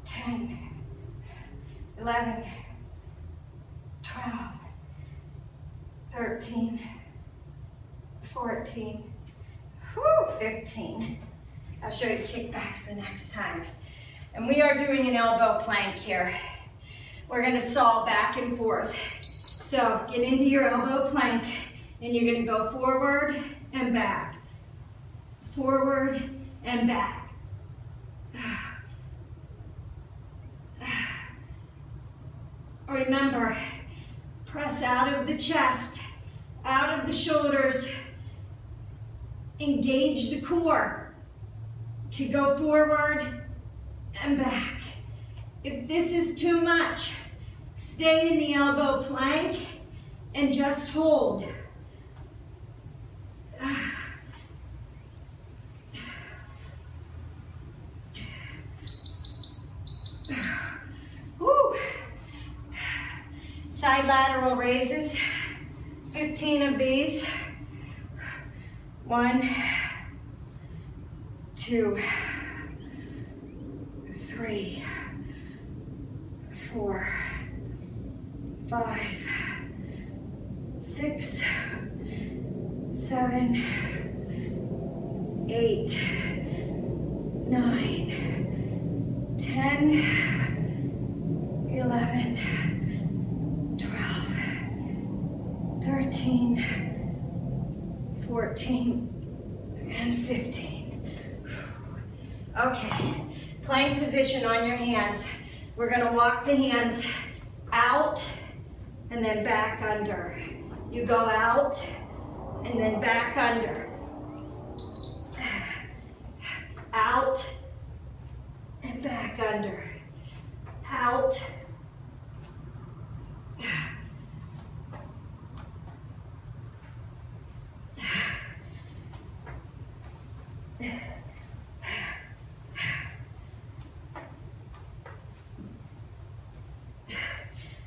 10, 11, 12, 13, 14, 15. I'll show you kickbacks the next time. And we are doing an elbow plank here. We're going to saw back and forth. So get into your elbow plank and you're going to go forward and back. Forward and back. Remember, press out of the chest, out of the shoulders. Engage the core to go forward and back. If this is too much, stay in the elbow plank and just hold. Woo. Side lateral raises, 15 of these. 1, 2, 3, 4, 5, 6, 7, 8, 9, 10, 11, 12, 13, 14, and 15. Okay, plank position on your hands. We're gonna walk the hands out and then back under. You go out and then back under. Out and back under. Out.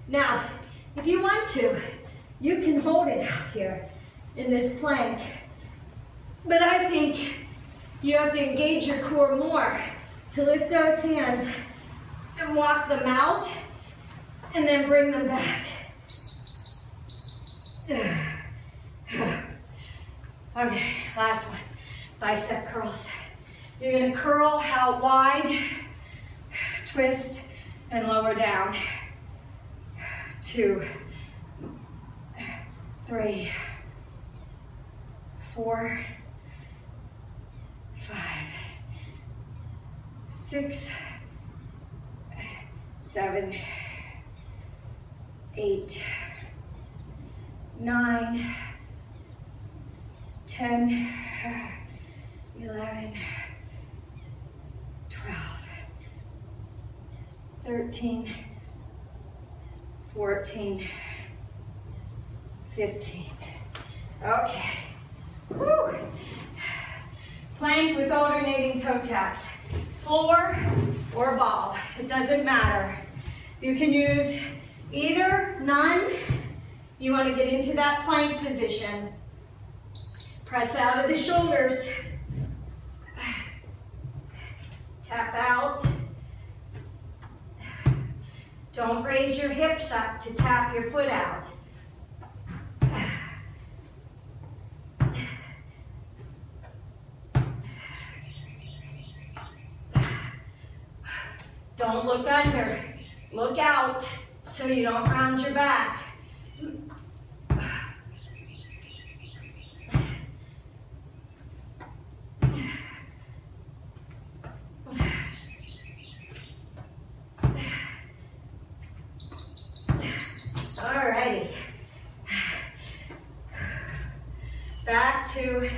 Now, if you want to, you can hold it out here in this plank. But I think you have to engage your core more to lift those hands and walk them out and then bring them back. Okay, last one. Bicep curls. You're gonna curl out wide, twist, and lower down. 2, 3, 4, 5, 6, 7, 8, 9, 10, 11, 12, 13, 14, 15. Okay. Woo. Plank with alternating toe taps. Floor or ball, it doesn't matter. You can use either, none. You want to get into that plank position. Press out of the shoulders. Tap out. Don't raise your hips up to tap your foot out. Don't look under. Look out so you don't round your back. Alrighty. Back to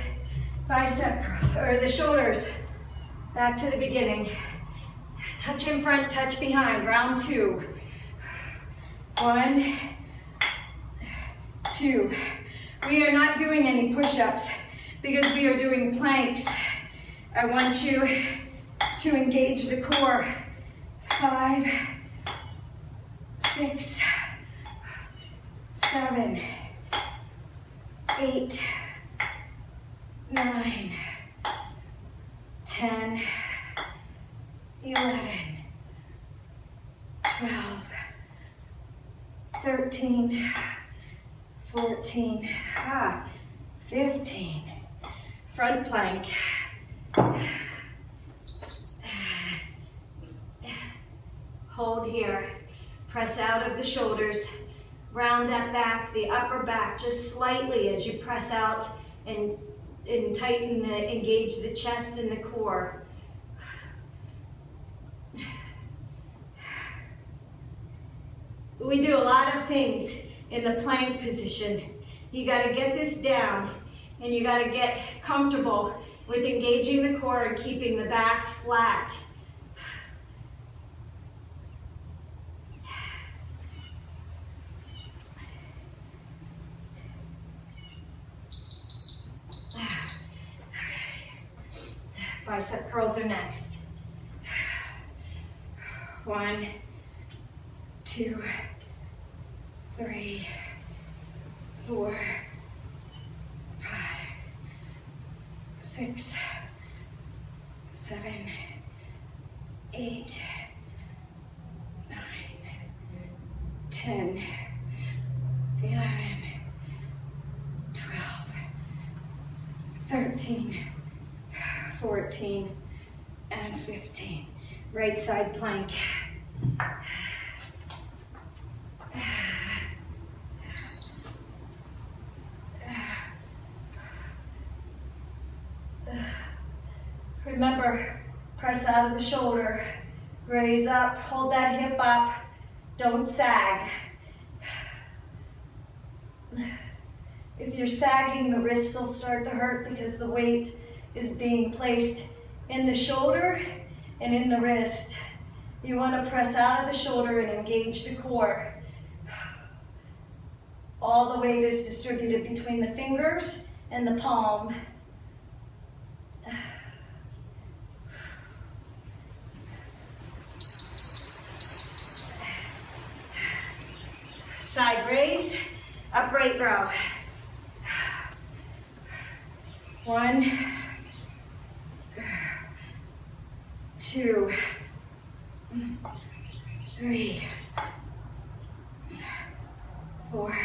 bicep curl, or the shoulders. Back to the beginning. Touch in front, touch behind, round 2. 1, 2. We are not doing any push-ups because we are doing planks. I want you to engage the core. 5, 6, 7, 8, 9, 10, 11, 12, 13, 14, 15. Front plank. Hold here. Press out of the shoulders. Round that back, the upper back, just slightly as you press out and tighten engage the chest and the core. We do a lot of things in the plank position. You got to get this down and you got to get comfortable with engaging the core and keeping the back flat. Bicep curls are next. 1, 2, 3, 4, 5, 6, 7, 8, 9, 10, 11, 12, 13, 14, and 15. Right side plank. Remember, press out of the shoulder, raise up, hold that hip up, don't sag. If you're sagging, the wrists will start to hurt because the weight is being placed in the shoulder and in the wrist. You want to press out of the shoulder and engage the core. All the weight is distributed between the fingers and the palm. Side raise, upright row. 1, 2, 3, 4,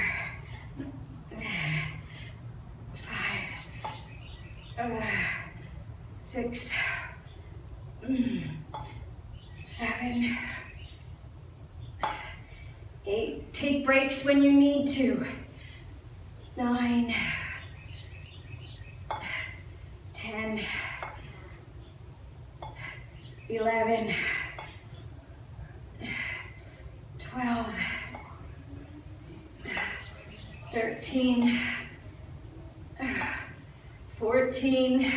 5, 6, 7, 8. Take breaks when you need to. 9, 10, 11, 12, 13, 14.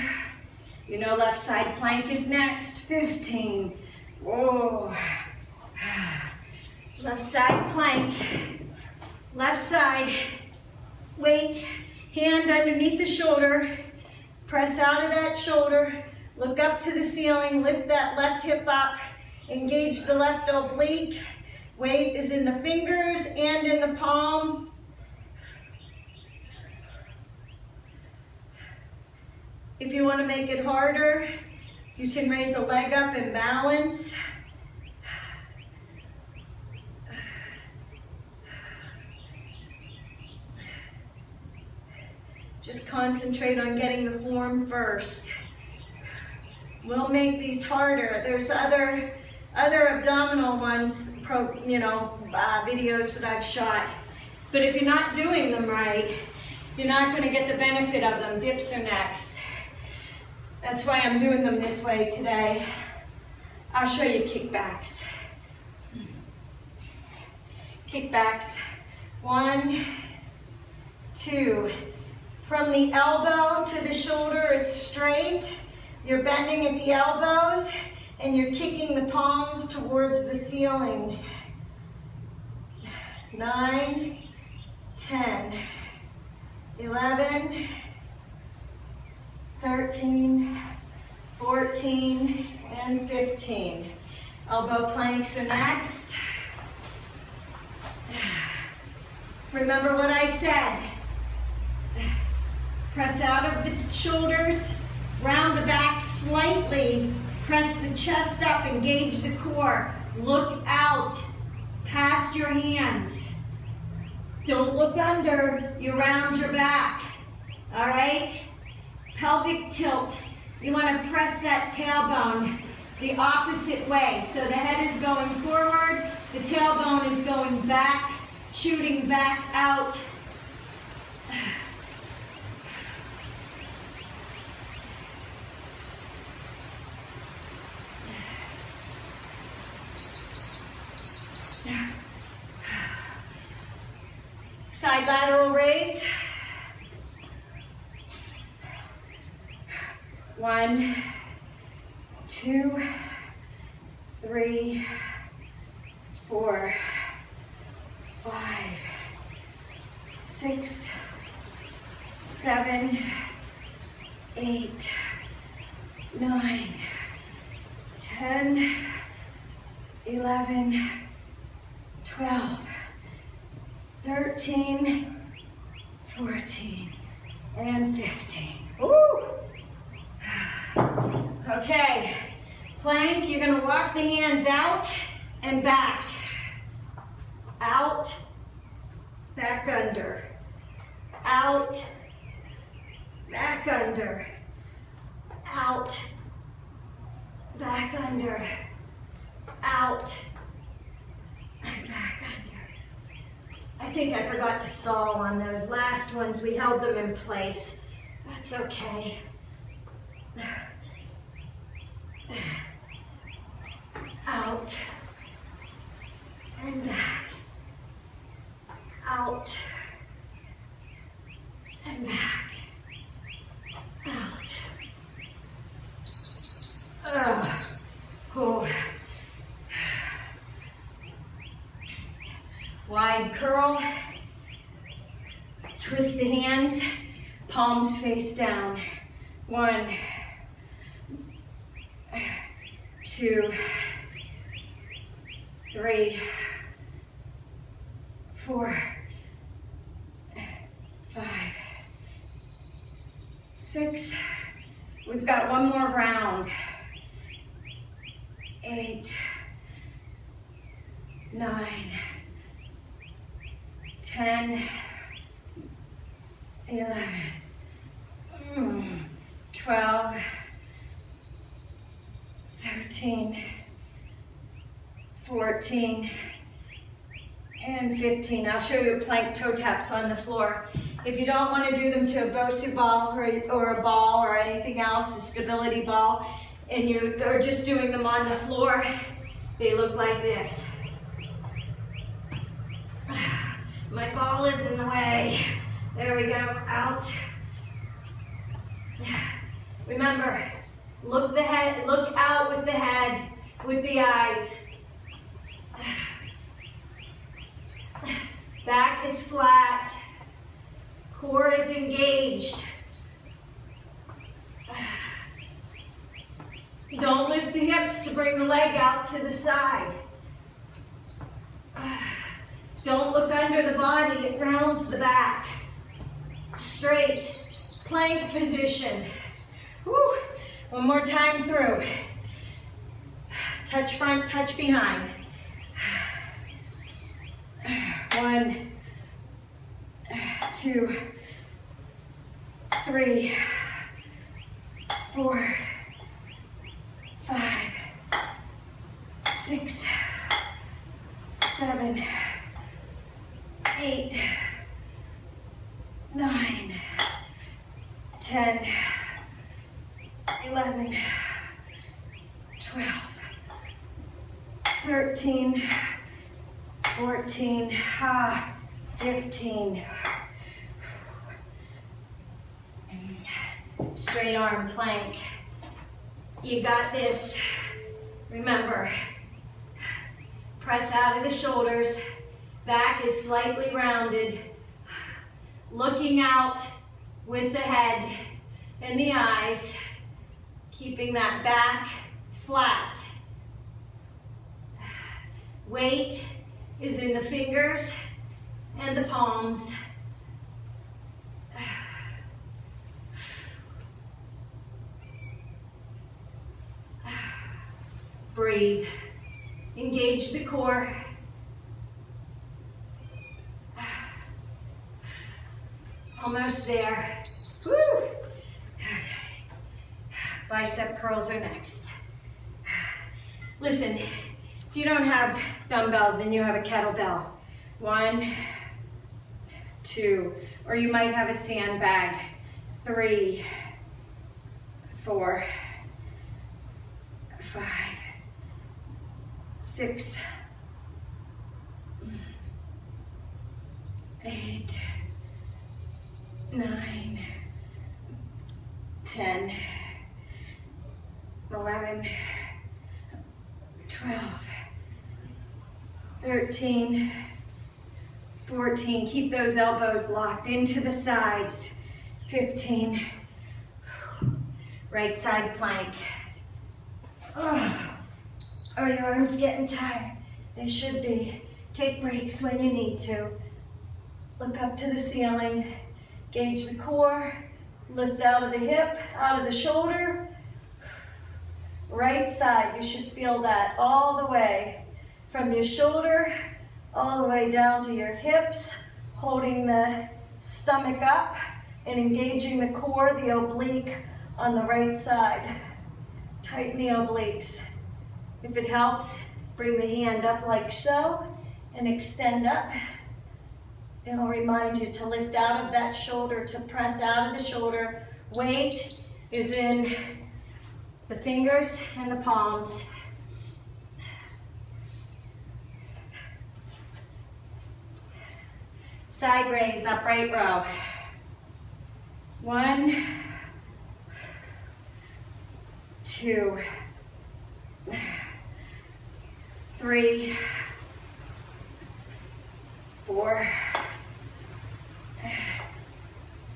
You know left side plank is next. 15. Whoa. Left side plank. Left side. Weight. Hand underneath the shoulder. Press out of that shoulder. Look up to the ceiling. Lift that left hip up. Engage the left oblique. Weight is in the fingers and in the palm. If you want to make it harder, you can raise a leg up and balance. Just concentrate on getting the form first. We'll make these harder. There's other abdominal ones, videos that I've shot. But if you're not doing them right, you're not going to get the benefit of them. Dips are next. That's why I'm doing them this way today. I'll show you kickbacks. Kickbacks. 1, 2. From the elbow to the shoulder, it's straight. You're bending at the elbows and you're kicking the palms towards the ceiling. 9, 10, 11, 13, 14, and 15. Elbow planks are next. Remember what I said. Press out of the shoulders, round the back slightly, press the chest up, engage the core. Look out, past your hands. Don't look under, you round your back, all right? Pelvic tilt, you want to press that tailbone the opposite way. So the head is going forward, the tailbone is going back, shooting back out. Side lateral raise. 1, 2, 3, 4, 5, 6, 7, 8, 9, 10, 11, 12, 13, 14, and 15. Ooh. Okay, plank, you're gonna walk the hands out and back. Out, back under. Out, back under. Out, back under. Out, and back under. I think I forgot to saw on those last ones. We held them in place. That's okay. Out and back. Out and back. Out. Oh. Wide curl. Twist the hands. Palms face down. 1, 2, 3, 4, 5, 6. We've got one more round. 8, 9, 10, 11, 12, 13, 14, and 15. I'll show you plank toe taps on the floor. If you don't want to do them to a BOSU ball or a ball or anything else, a stability ball, and you are just doing them on the floor, they look like this. My ball is in the way. There we go, out. Remember, look out with the head, with the eyes. Back is flat, core is engaged. Don't lift the hips to bring the leg out to the side. Don't look under the body, it rounds the back. Straight, plank position. Woo. One more time through. Touch front, touch behind. 1, 2, 3, 4, 5, 6, 7, 8, 9, 10, 11, 12, 13, 14, 15. Straight arm plank. You got this. Remember, press out of the shoulders. Back is slightly rounded. Looking out with the head and the eyes. Keeping that back flat. Weight is in the fingers and the palms. Breathe. Engage the core. Almost there. Woo! Bicep curls are next. Listen, if you don't have dumbbells and you have a kettlebell, 1, 2, or you might have a sandbag, 3, 4, 5, 6, 8, 9, 10, 11, 12, 13, 14. Keep those elbows locked into the sides. 15. Right side plank. Oh, are your arms getting tired? They should be. Take breaks when you need to. Look up to the ceiling. Gauge the core. Lift out of the hip, out of the shoulder. Right side, you should feel that all the way from your shoulder all the way down to your hips, holding the stomach up and engaging the core, the oblique on the right side. Tighten the obliques. If it helps, bring the hand up like so and extend up. It'll remind you to lift out of that shoulder, to press out of the shoulder. Weight is in the fingers and the palms. Side raise, upright row. 1, 2, 3, 4,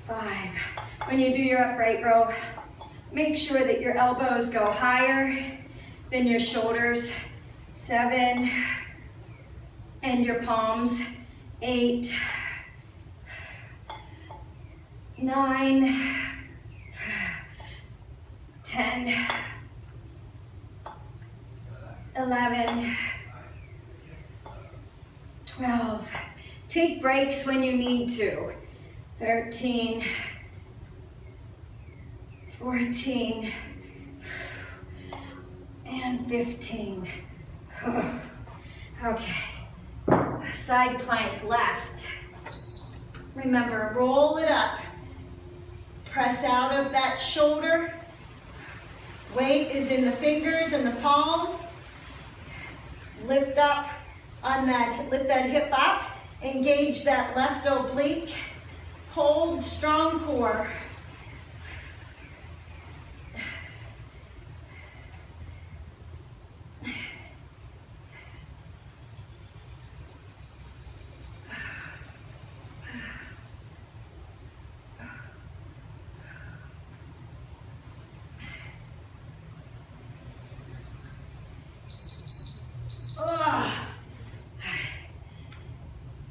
5. When you do your upright row, make sure that your elbows go higher than your shoulders. 7, and your palms. 8, 9, 10, 11, 12. Take breaks when you need to. 13, 14, and 15. Okay. Side plank left. Remember, roll it up. Press out of that shoulder. Weight is in the fingers and the palm. Lift up on that, lift that hip up. Engage that left oblique. Hold strong core.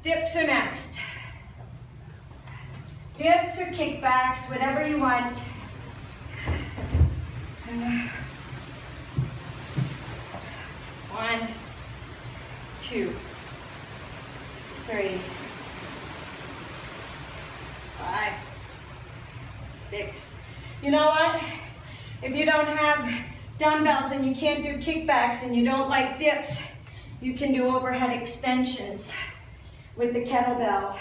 Dips are next. Dips or kickbacks, whatever you want. 1, 2, 3, 5, 6. You know what? If you don't have dumbbells and you can't do kickbacks and you don't like dips, you can do overhead extensions with the kettlebell.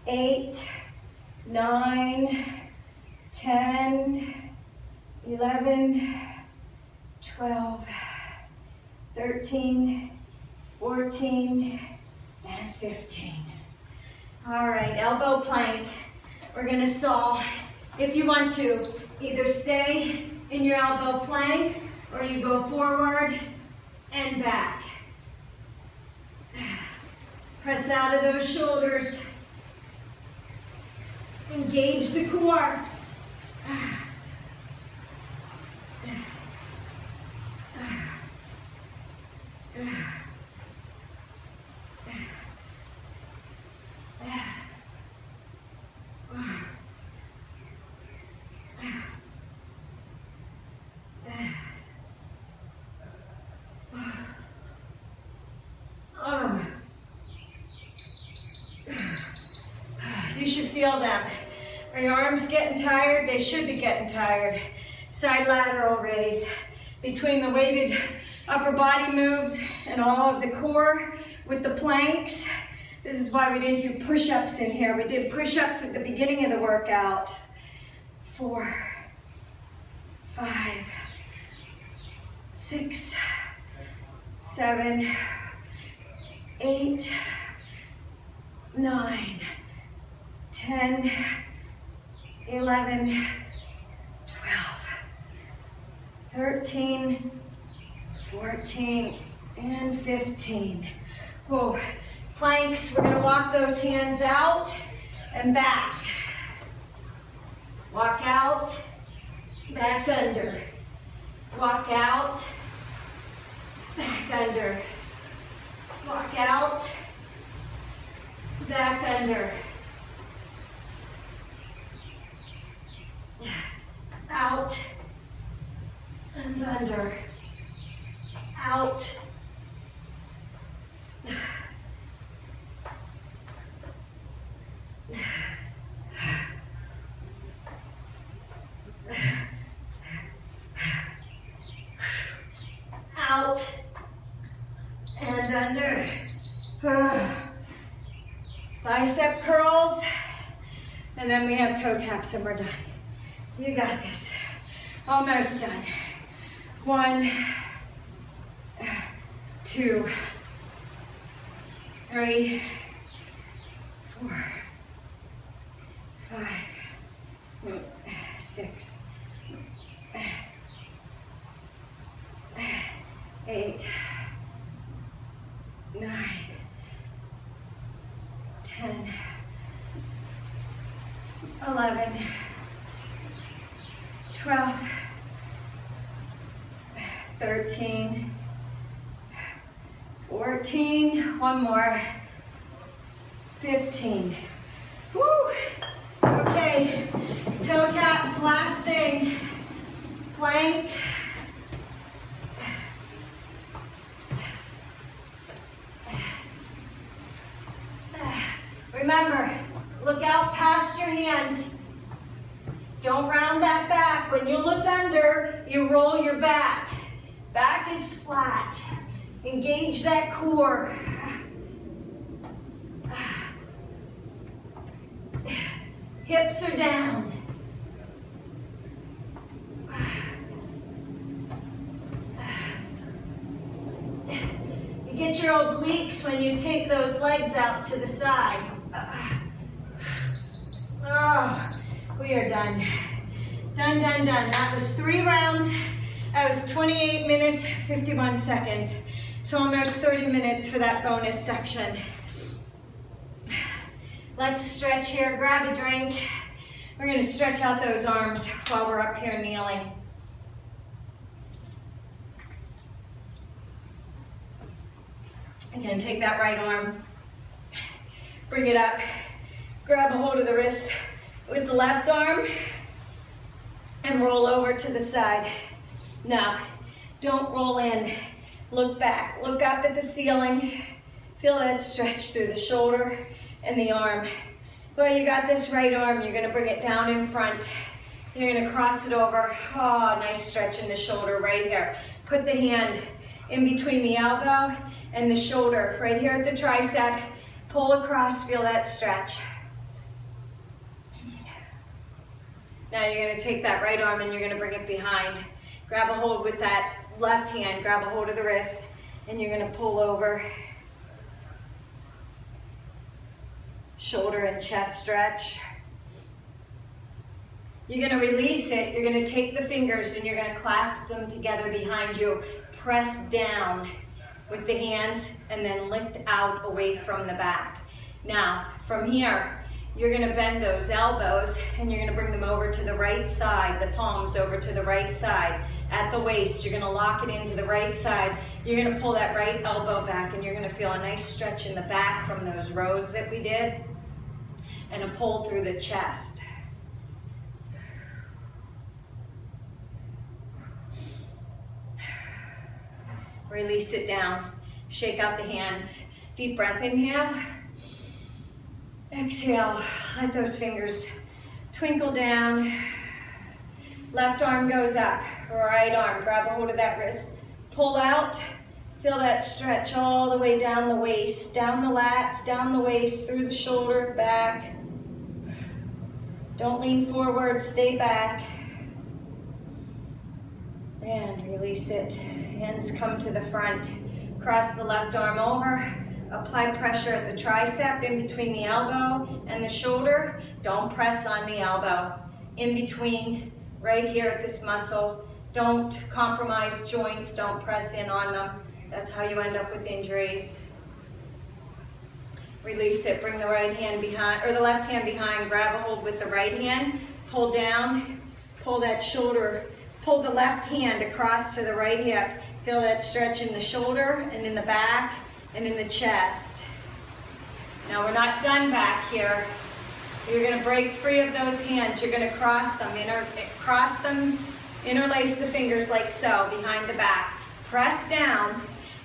8, 9, 10, 11, 12, 13, 14, and 15. All right, elbow plank. We're gonna saw. If you want to, either stay in your elbow plank or you go forward and back. Press out of those shoulders. Engage the core. You should feel them. Are your arms getting tired? They should be getting tired. Side lateral raise. Between the weighted upper body moves and all of the core with the planks. This is why we didn't do push-ups in here. We did push-ups at the beginning of the workout. 4, 5, 6, 7, 8, 9, 10, 11, 12, 13, 14, and 15. Whoa. Planks, we're gonna walk those hands out and back. Walk out, back under. Walk out, back under. Walk out, back under. Out and under. Out. Out and under. Bicep curls, and then we have toe taps and we're done. You got this. Almost done. 1, 2, 3, 4, 5, 6, 8, 9, 10, 11, 12, 13, 14, one more, 15. Woo! Okay, toe taps, last thing. Plank. Remember, look out past your hands. Don't round that back. When you look under, you roll your back. Back is flat. Engage that core. Hips are down. You get your obliques when you take those legs out to the side. Oh, we are done. Done, done, done. That was 3 rounds. That was 28 minutes, 51 seconds. So almost 30 minutes for that bonus section. Let's stretch here. Grab a drink. We're going to stretch out those arms while we're up here kneeling. Again, take that right arm. Bring it up. Grab a hold of the wrist with the left arm and roll over to the side. Now, don't roll in. Look back. Look up at the ceiling. Feel that stretch through the shoulder and the arm. Well, you got this right arm. You're going to bring it down in front. You're going to cross it over. Oh, nice stretch in the shoulder right here. Put the hand in between the elbow and the shoulder, right here at the tricep. Pull across, feel that stretch. Now you're going to take that right arm and you're going to bring it behind. Grab a hold with that left hand, grab a hold of the wrist, and you're going to pull over. Shoulder and chest stretch. You're going to release it. You're going to take the fingers and you're going to clasp them together behind you. Press down with the hands and then lift out away from the back. Now, from here, you're going to bend those elbows and you're going to bring them over to the right side, the palms over to the right side. At the waist, you're going to lock it into the right side. You're going to pull that right elbow back and you're going to feel a nice stretch in the back from those rows that we did. And a pull through the chest. Release it down. Shake out the hands. Deep breath, inhale. Exhale. Let those fingers twinkle down. Left arm goes up. Right arm, grab a hold of that wrist. Pull out. Feel that stretch all the way down the waist, down the lats, down the waist, through the shoulder, back. Don't lean forward, stay back. And release it. Hands come to the front. Cross the left arm over. Apply pressure at the tricep in between the elbow and the shoulder. Don't press on the elbow. In between, right here at this muscle. Don't compromise joints. Don't press in on them. That's how you end up with injuries. Release it. Bring the right hand behind, or the left hand behind. Grab a hold with the right hand. Pull down. Pull that shoulder. Pull the left hand across to the right hip. Feel that stretch in the shoulder and in the back and in the chest. Now we're not done back here. You're going to break free of those hands. You're going to cross them, interlace the fingers like so behind the back. Press down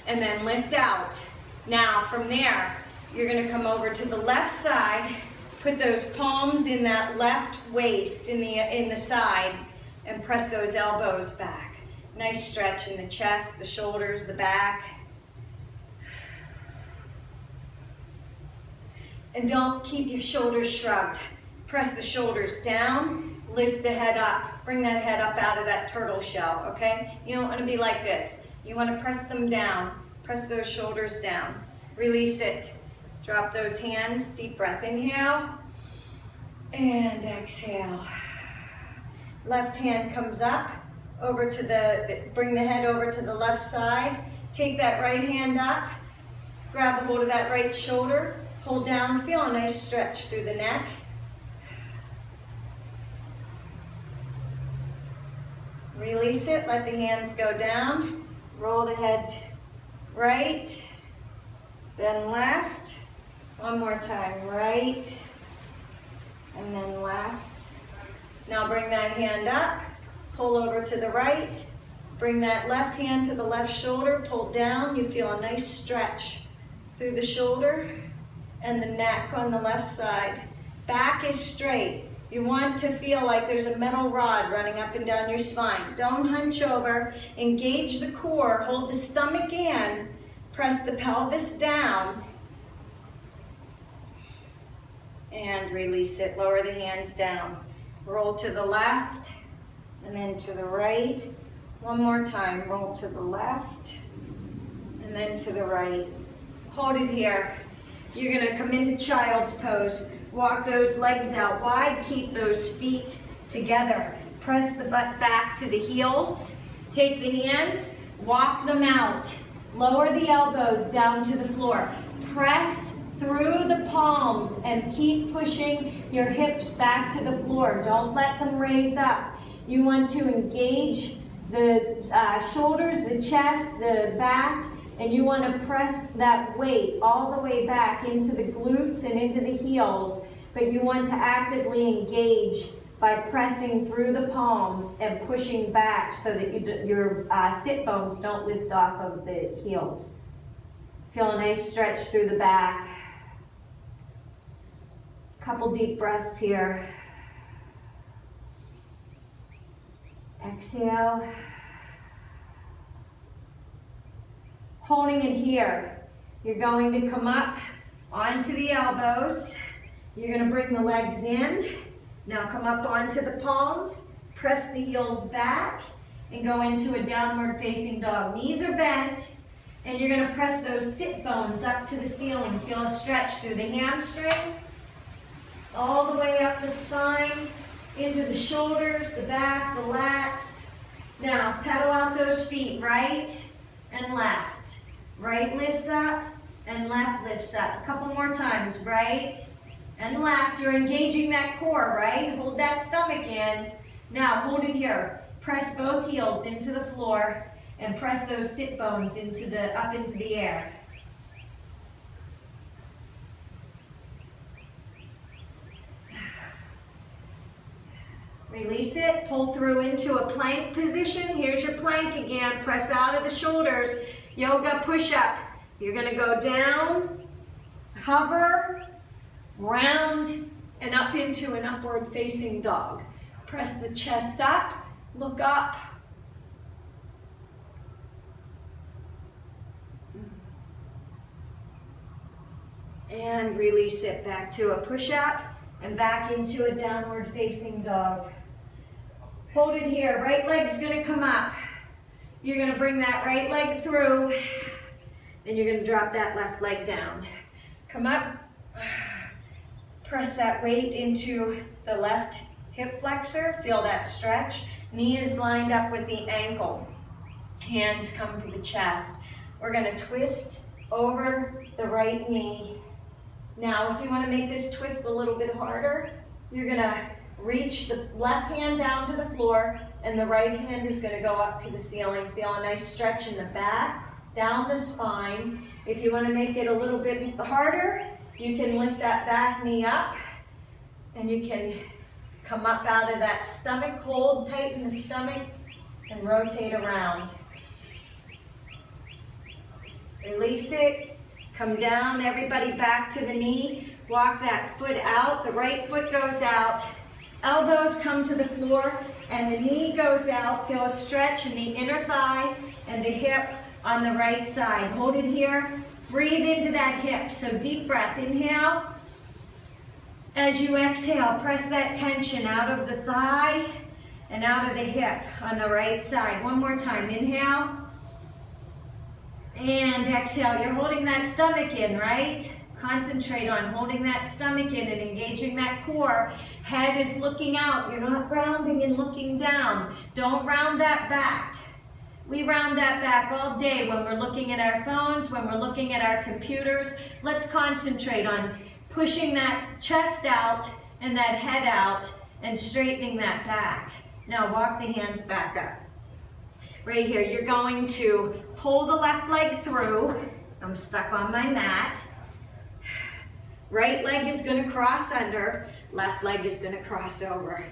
and then lift out. Now from there, you're going to come over to the left side. Put those palms in that left waist in the side and press those elbows back. Nice stretch in the chest, the shoulders, the back. And don't keep your shoulders shrugged. Press the shoulders down, lift the head up. Bring that head up out of that turtle shell, okay? You don't want to be like this. You want to press them down. Press those shoulders down. Release it. Drop those hands. Deep breath, inhale. And exhale. Left hand comes up, over to bring the head over to the left side. Take that right hand up. Grab a hold of that right shoulder. Pull down, feel a nice stretch through the neck. Release it, let the hands go down. Roll the head right, then left. One more time, right, and then left. Now bring that hand up, pull over to the right. Bring that left hand to the left shoulder, pull down. You feel a nice stretch through the shoulder and the neck on the left side. Back is straight. You want to feel like there's a metal rod running up and down your spine. Don't hunch over. Engage the core. Hold the stomach in. Press the pelvis down. And release it. Lower the hands down. Roll to the left and then to the right. One more time. Roll to the left and then to the right. Hold it here. You're going to come into child's pose. Walk those legs out wide. Keep those feet together. Press the butt back to the heels. Take the hands. Walk them out. Lower the elbows down to the floor. Press through the palms and keep pushing your hips back to the floor. Don't let them raise up. You want to engage the shoulders, the chest, the back, and you want to press that weight all the way back into the glutes and into the heels, but you want to actively engage by pressing through the palms and pushing back so that your sit bones don't lift off of the heels. Feel a nice stretch through the back. Couple deep breaths here. Exhale. Holding it here. You're going to come up onto the elbows. You're going to bring the legs in. Now come up onto the palms. Press the heels back and go into a downward facing dog. Knees are bent and you're going to press those sit bones up to the ceiling. Feel a stretch through the hamstring, all the way up the spine, into the shoulders, the back, the lats. Now pedal out those feet, right and left. Right lifts up and left lifts up. A couple more times, right and left. You're engaging that core, right? Hold that stomach in. Now hold it here. Press both heels into the floor and press those sit bones up into the air. Release it, pull through into a plank position. Here's your plank again. Press out of the shoulders. Yoga push-up. You're going to go down, hover, round, and up into an upward facing dog. Press the chest up, look up. And release it back to a push-up and back into a downward facing dog. Hold it here. Right leg's going to come up. You're going to bring that right leg through, and you're going to drop that left leg down. Come up. Press that weight into the left hip flexor. Feel that stretch. Knee is lined up with the ankle. Hands come to the chest. We're going to twist over the right knee. Now, if you want to make this twist a little bit harder, you're going to reach the left hand down to the floor and the right hand is going to go up to the ceiling. Feel a nice stretch in the back, down the spine. If you want to make it a little bit harder, you can lift that back knee up and you can come up out of that stomach, hold, tighten the stomach, and rotate around. Release it, come down, everybody back to the knee, walk that foot out, the right foot goes out, elbows come to the floor, and the knee goes out. Feel a stretch in the inner thigh and the hip on the right side. Hold it here, breathe into that hip, so deep breath, inhale. As you exhale, press that tension out of the thigh and out of the hip on the right side. One more time, inhale. And exhale. You're holding that stomach in, right? Concentrate on holding that stomach in and engaging that core. Head is looking out. You're not rounding and looking down. Don't round that back. We round that back all day when we're looking at our phones, when we're looking at our computers. Let's concentrate on pushing that chest out and that head out and straightening that back. Now walk the hands back up. Right here, you're going to pull the left leg through. I'm stuck on my mat. Right leg is going to cross under, left leg is going to cross over.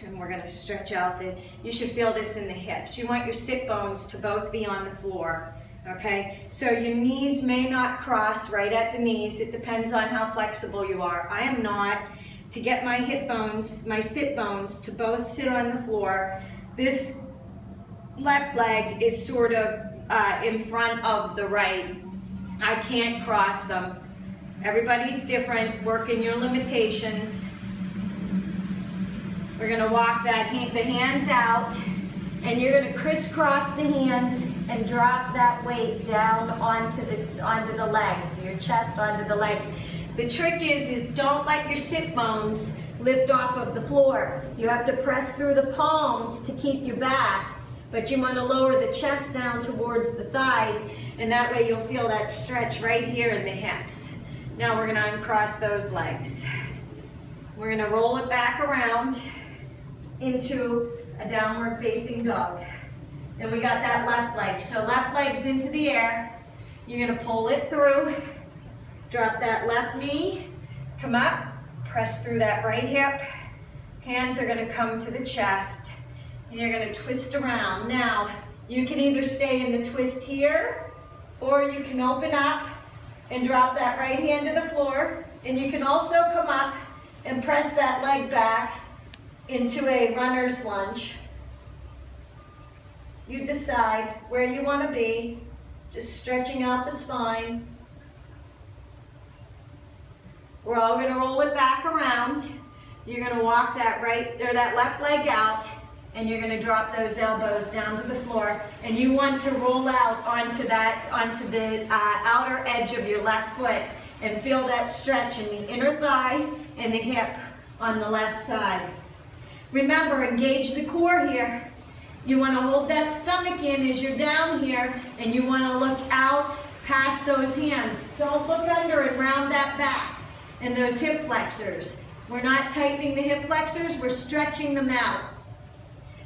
And we're going to stretch out you should feel this in the hips. You want your sit bones to both be on the floor, okay? So your knees may not cross right at the knees. It depends on how flexible you are. I am not. To get my hip bones, my sit bones to both sit on the floor, this left leg is sort of in front of the right. I can't cross them. Everybody's different. Work in your limitations. We're going to walk the hands out, and you're going to crisscross the hands and drop that weight down onto the legs, your chest onto the legs. The trick is don't let your sit bones lift off of the floor. You have to press through the palms to keep you back, but you want to lower the chest down towards the thighs, and that way you'll feel that stretch right here in the hips. Now we're going to uncross those legs. We're going to roll it back around into a downward facing dog. And we got that left leg. So left leg's into the air. You're going to pull it through. Drop that left knee, come up, Press through that right hip. Hands are gonna come to the chest, and you're gonna twist around. Now, you can either stay in the twist here, or you can open up and drop that right hand to the floor, and you can also come up and press that leg back into a runner's lunge. You decide where you want to be, just stretching out the spine. We're all going to roll it back around. You're going to walk that left leg out, and you're going to drop those elbows down to the floor, and you want to roll out onto the outer edge of your left foot and feel that stretch in the inner thigh and the hip on the left side. Remember, engage the core here. You want to hold that stomach in as you're down here, and you want to look out past those hands. Don't look under and round that back and those hip flexors. We're not tightening the hip flexors, we're stretching them out.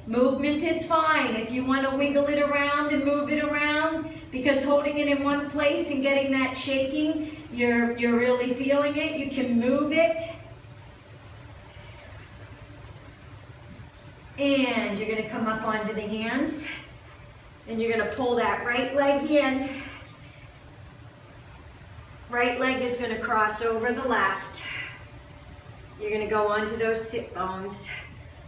Movement is fine. If you want to wiggle it around and move it around, because holding it in one place and getting that shaking, you're really feeling it, you can move it. And you're going to come up onto the hands, and you're going to pull that right leg in. Right leg is going to cross over the left. You're going to go onto those sit bones.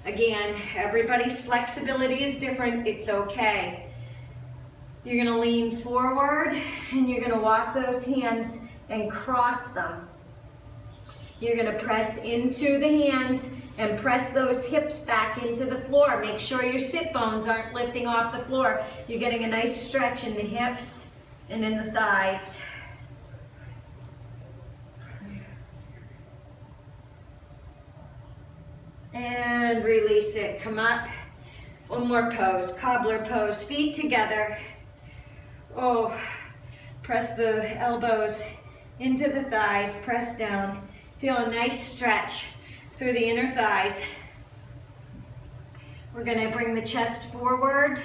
Again, everybody's flexibility is different. It's okay. You're going to lean forward, and you're going to walk those hands and cross them. You're going to press into the hands and press those hips back into the floor. Make sure your sit bones aren't lifting off the floor. You're getting a nice stretch in the hips and in the thighs. And release it. Come up. One more pose. Cobbler pose. Feet together. Oh, press the elbows into the thighs. Press down. Feel a nice stretch through the inner thighs. We're going to bring the chest forward.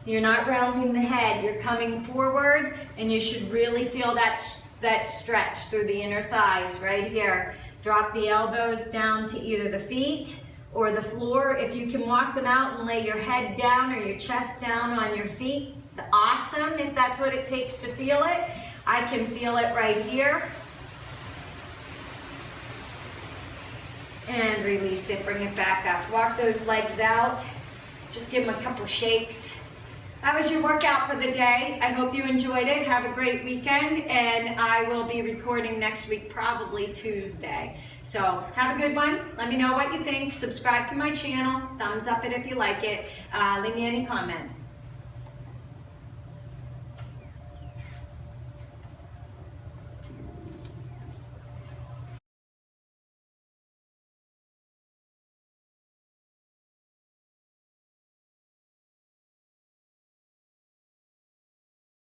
You're not rounding the head. You're coming forward, and you should really feel that stretch through the inner thighs right here. Drop the elbows down to either the feet or the floor. If you can walk them out and lay your head down or your chest down on your feet, awesome, if that's what it takes to feel it. I can feel it right here. And release it, bring it back up. Walk those legs out. Just give them a couple shakes. That was your workout for the day. I hope you enjoyed it. Have a great weekend, and I will be recording next week, probably Tuesday. So have a good one. Let me know what you think. Subscribe to my channel. Thumbs up it if you like it. Leave me any comments.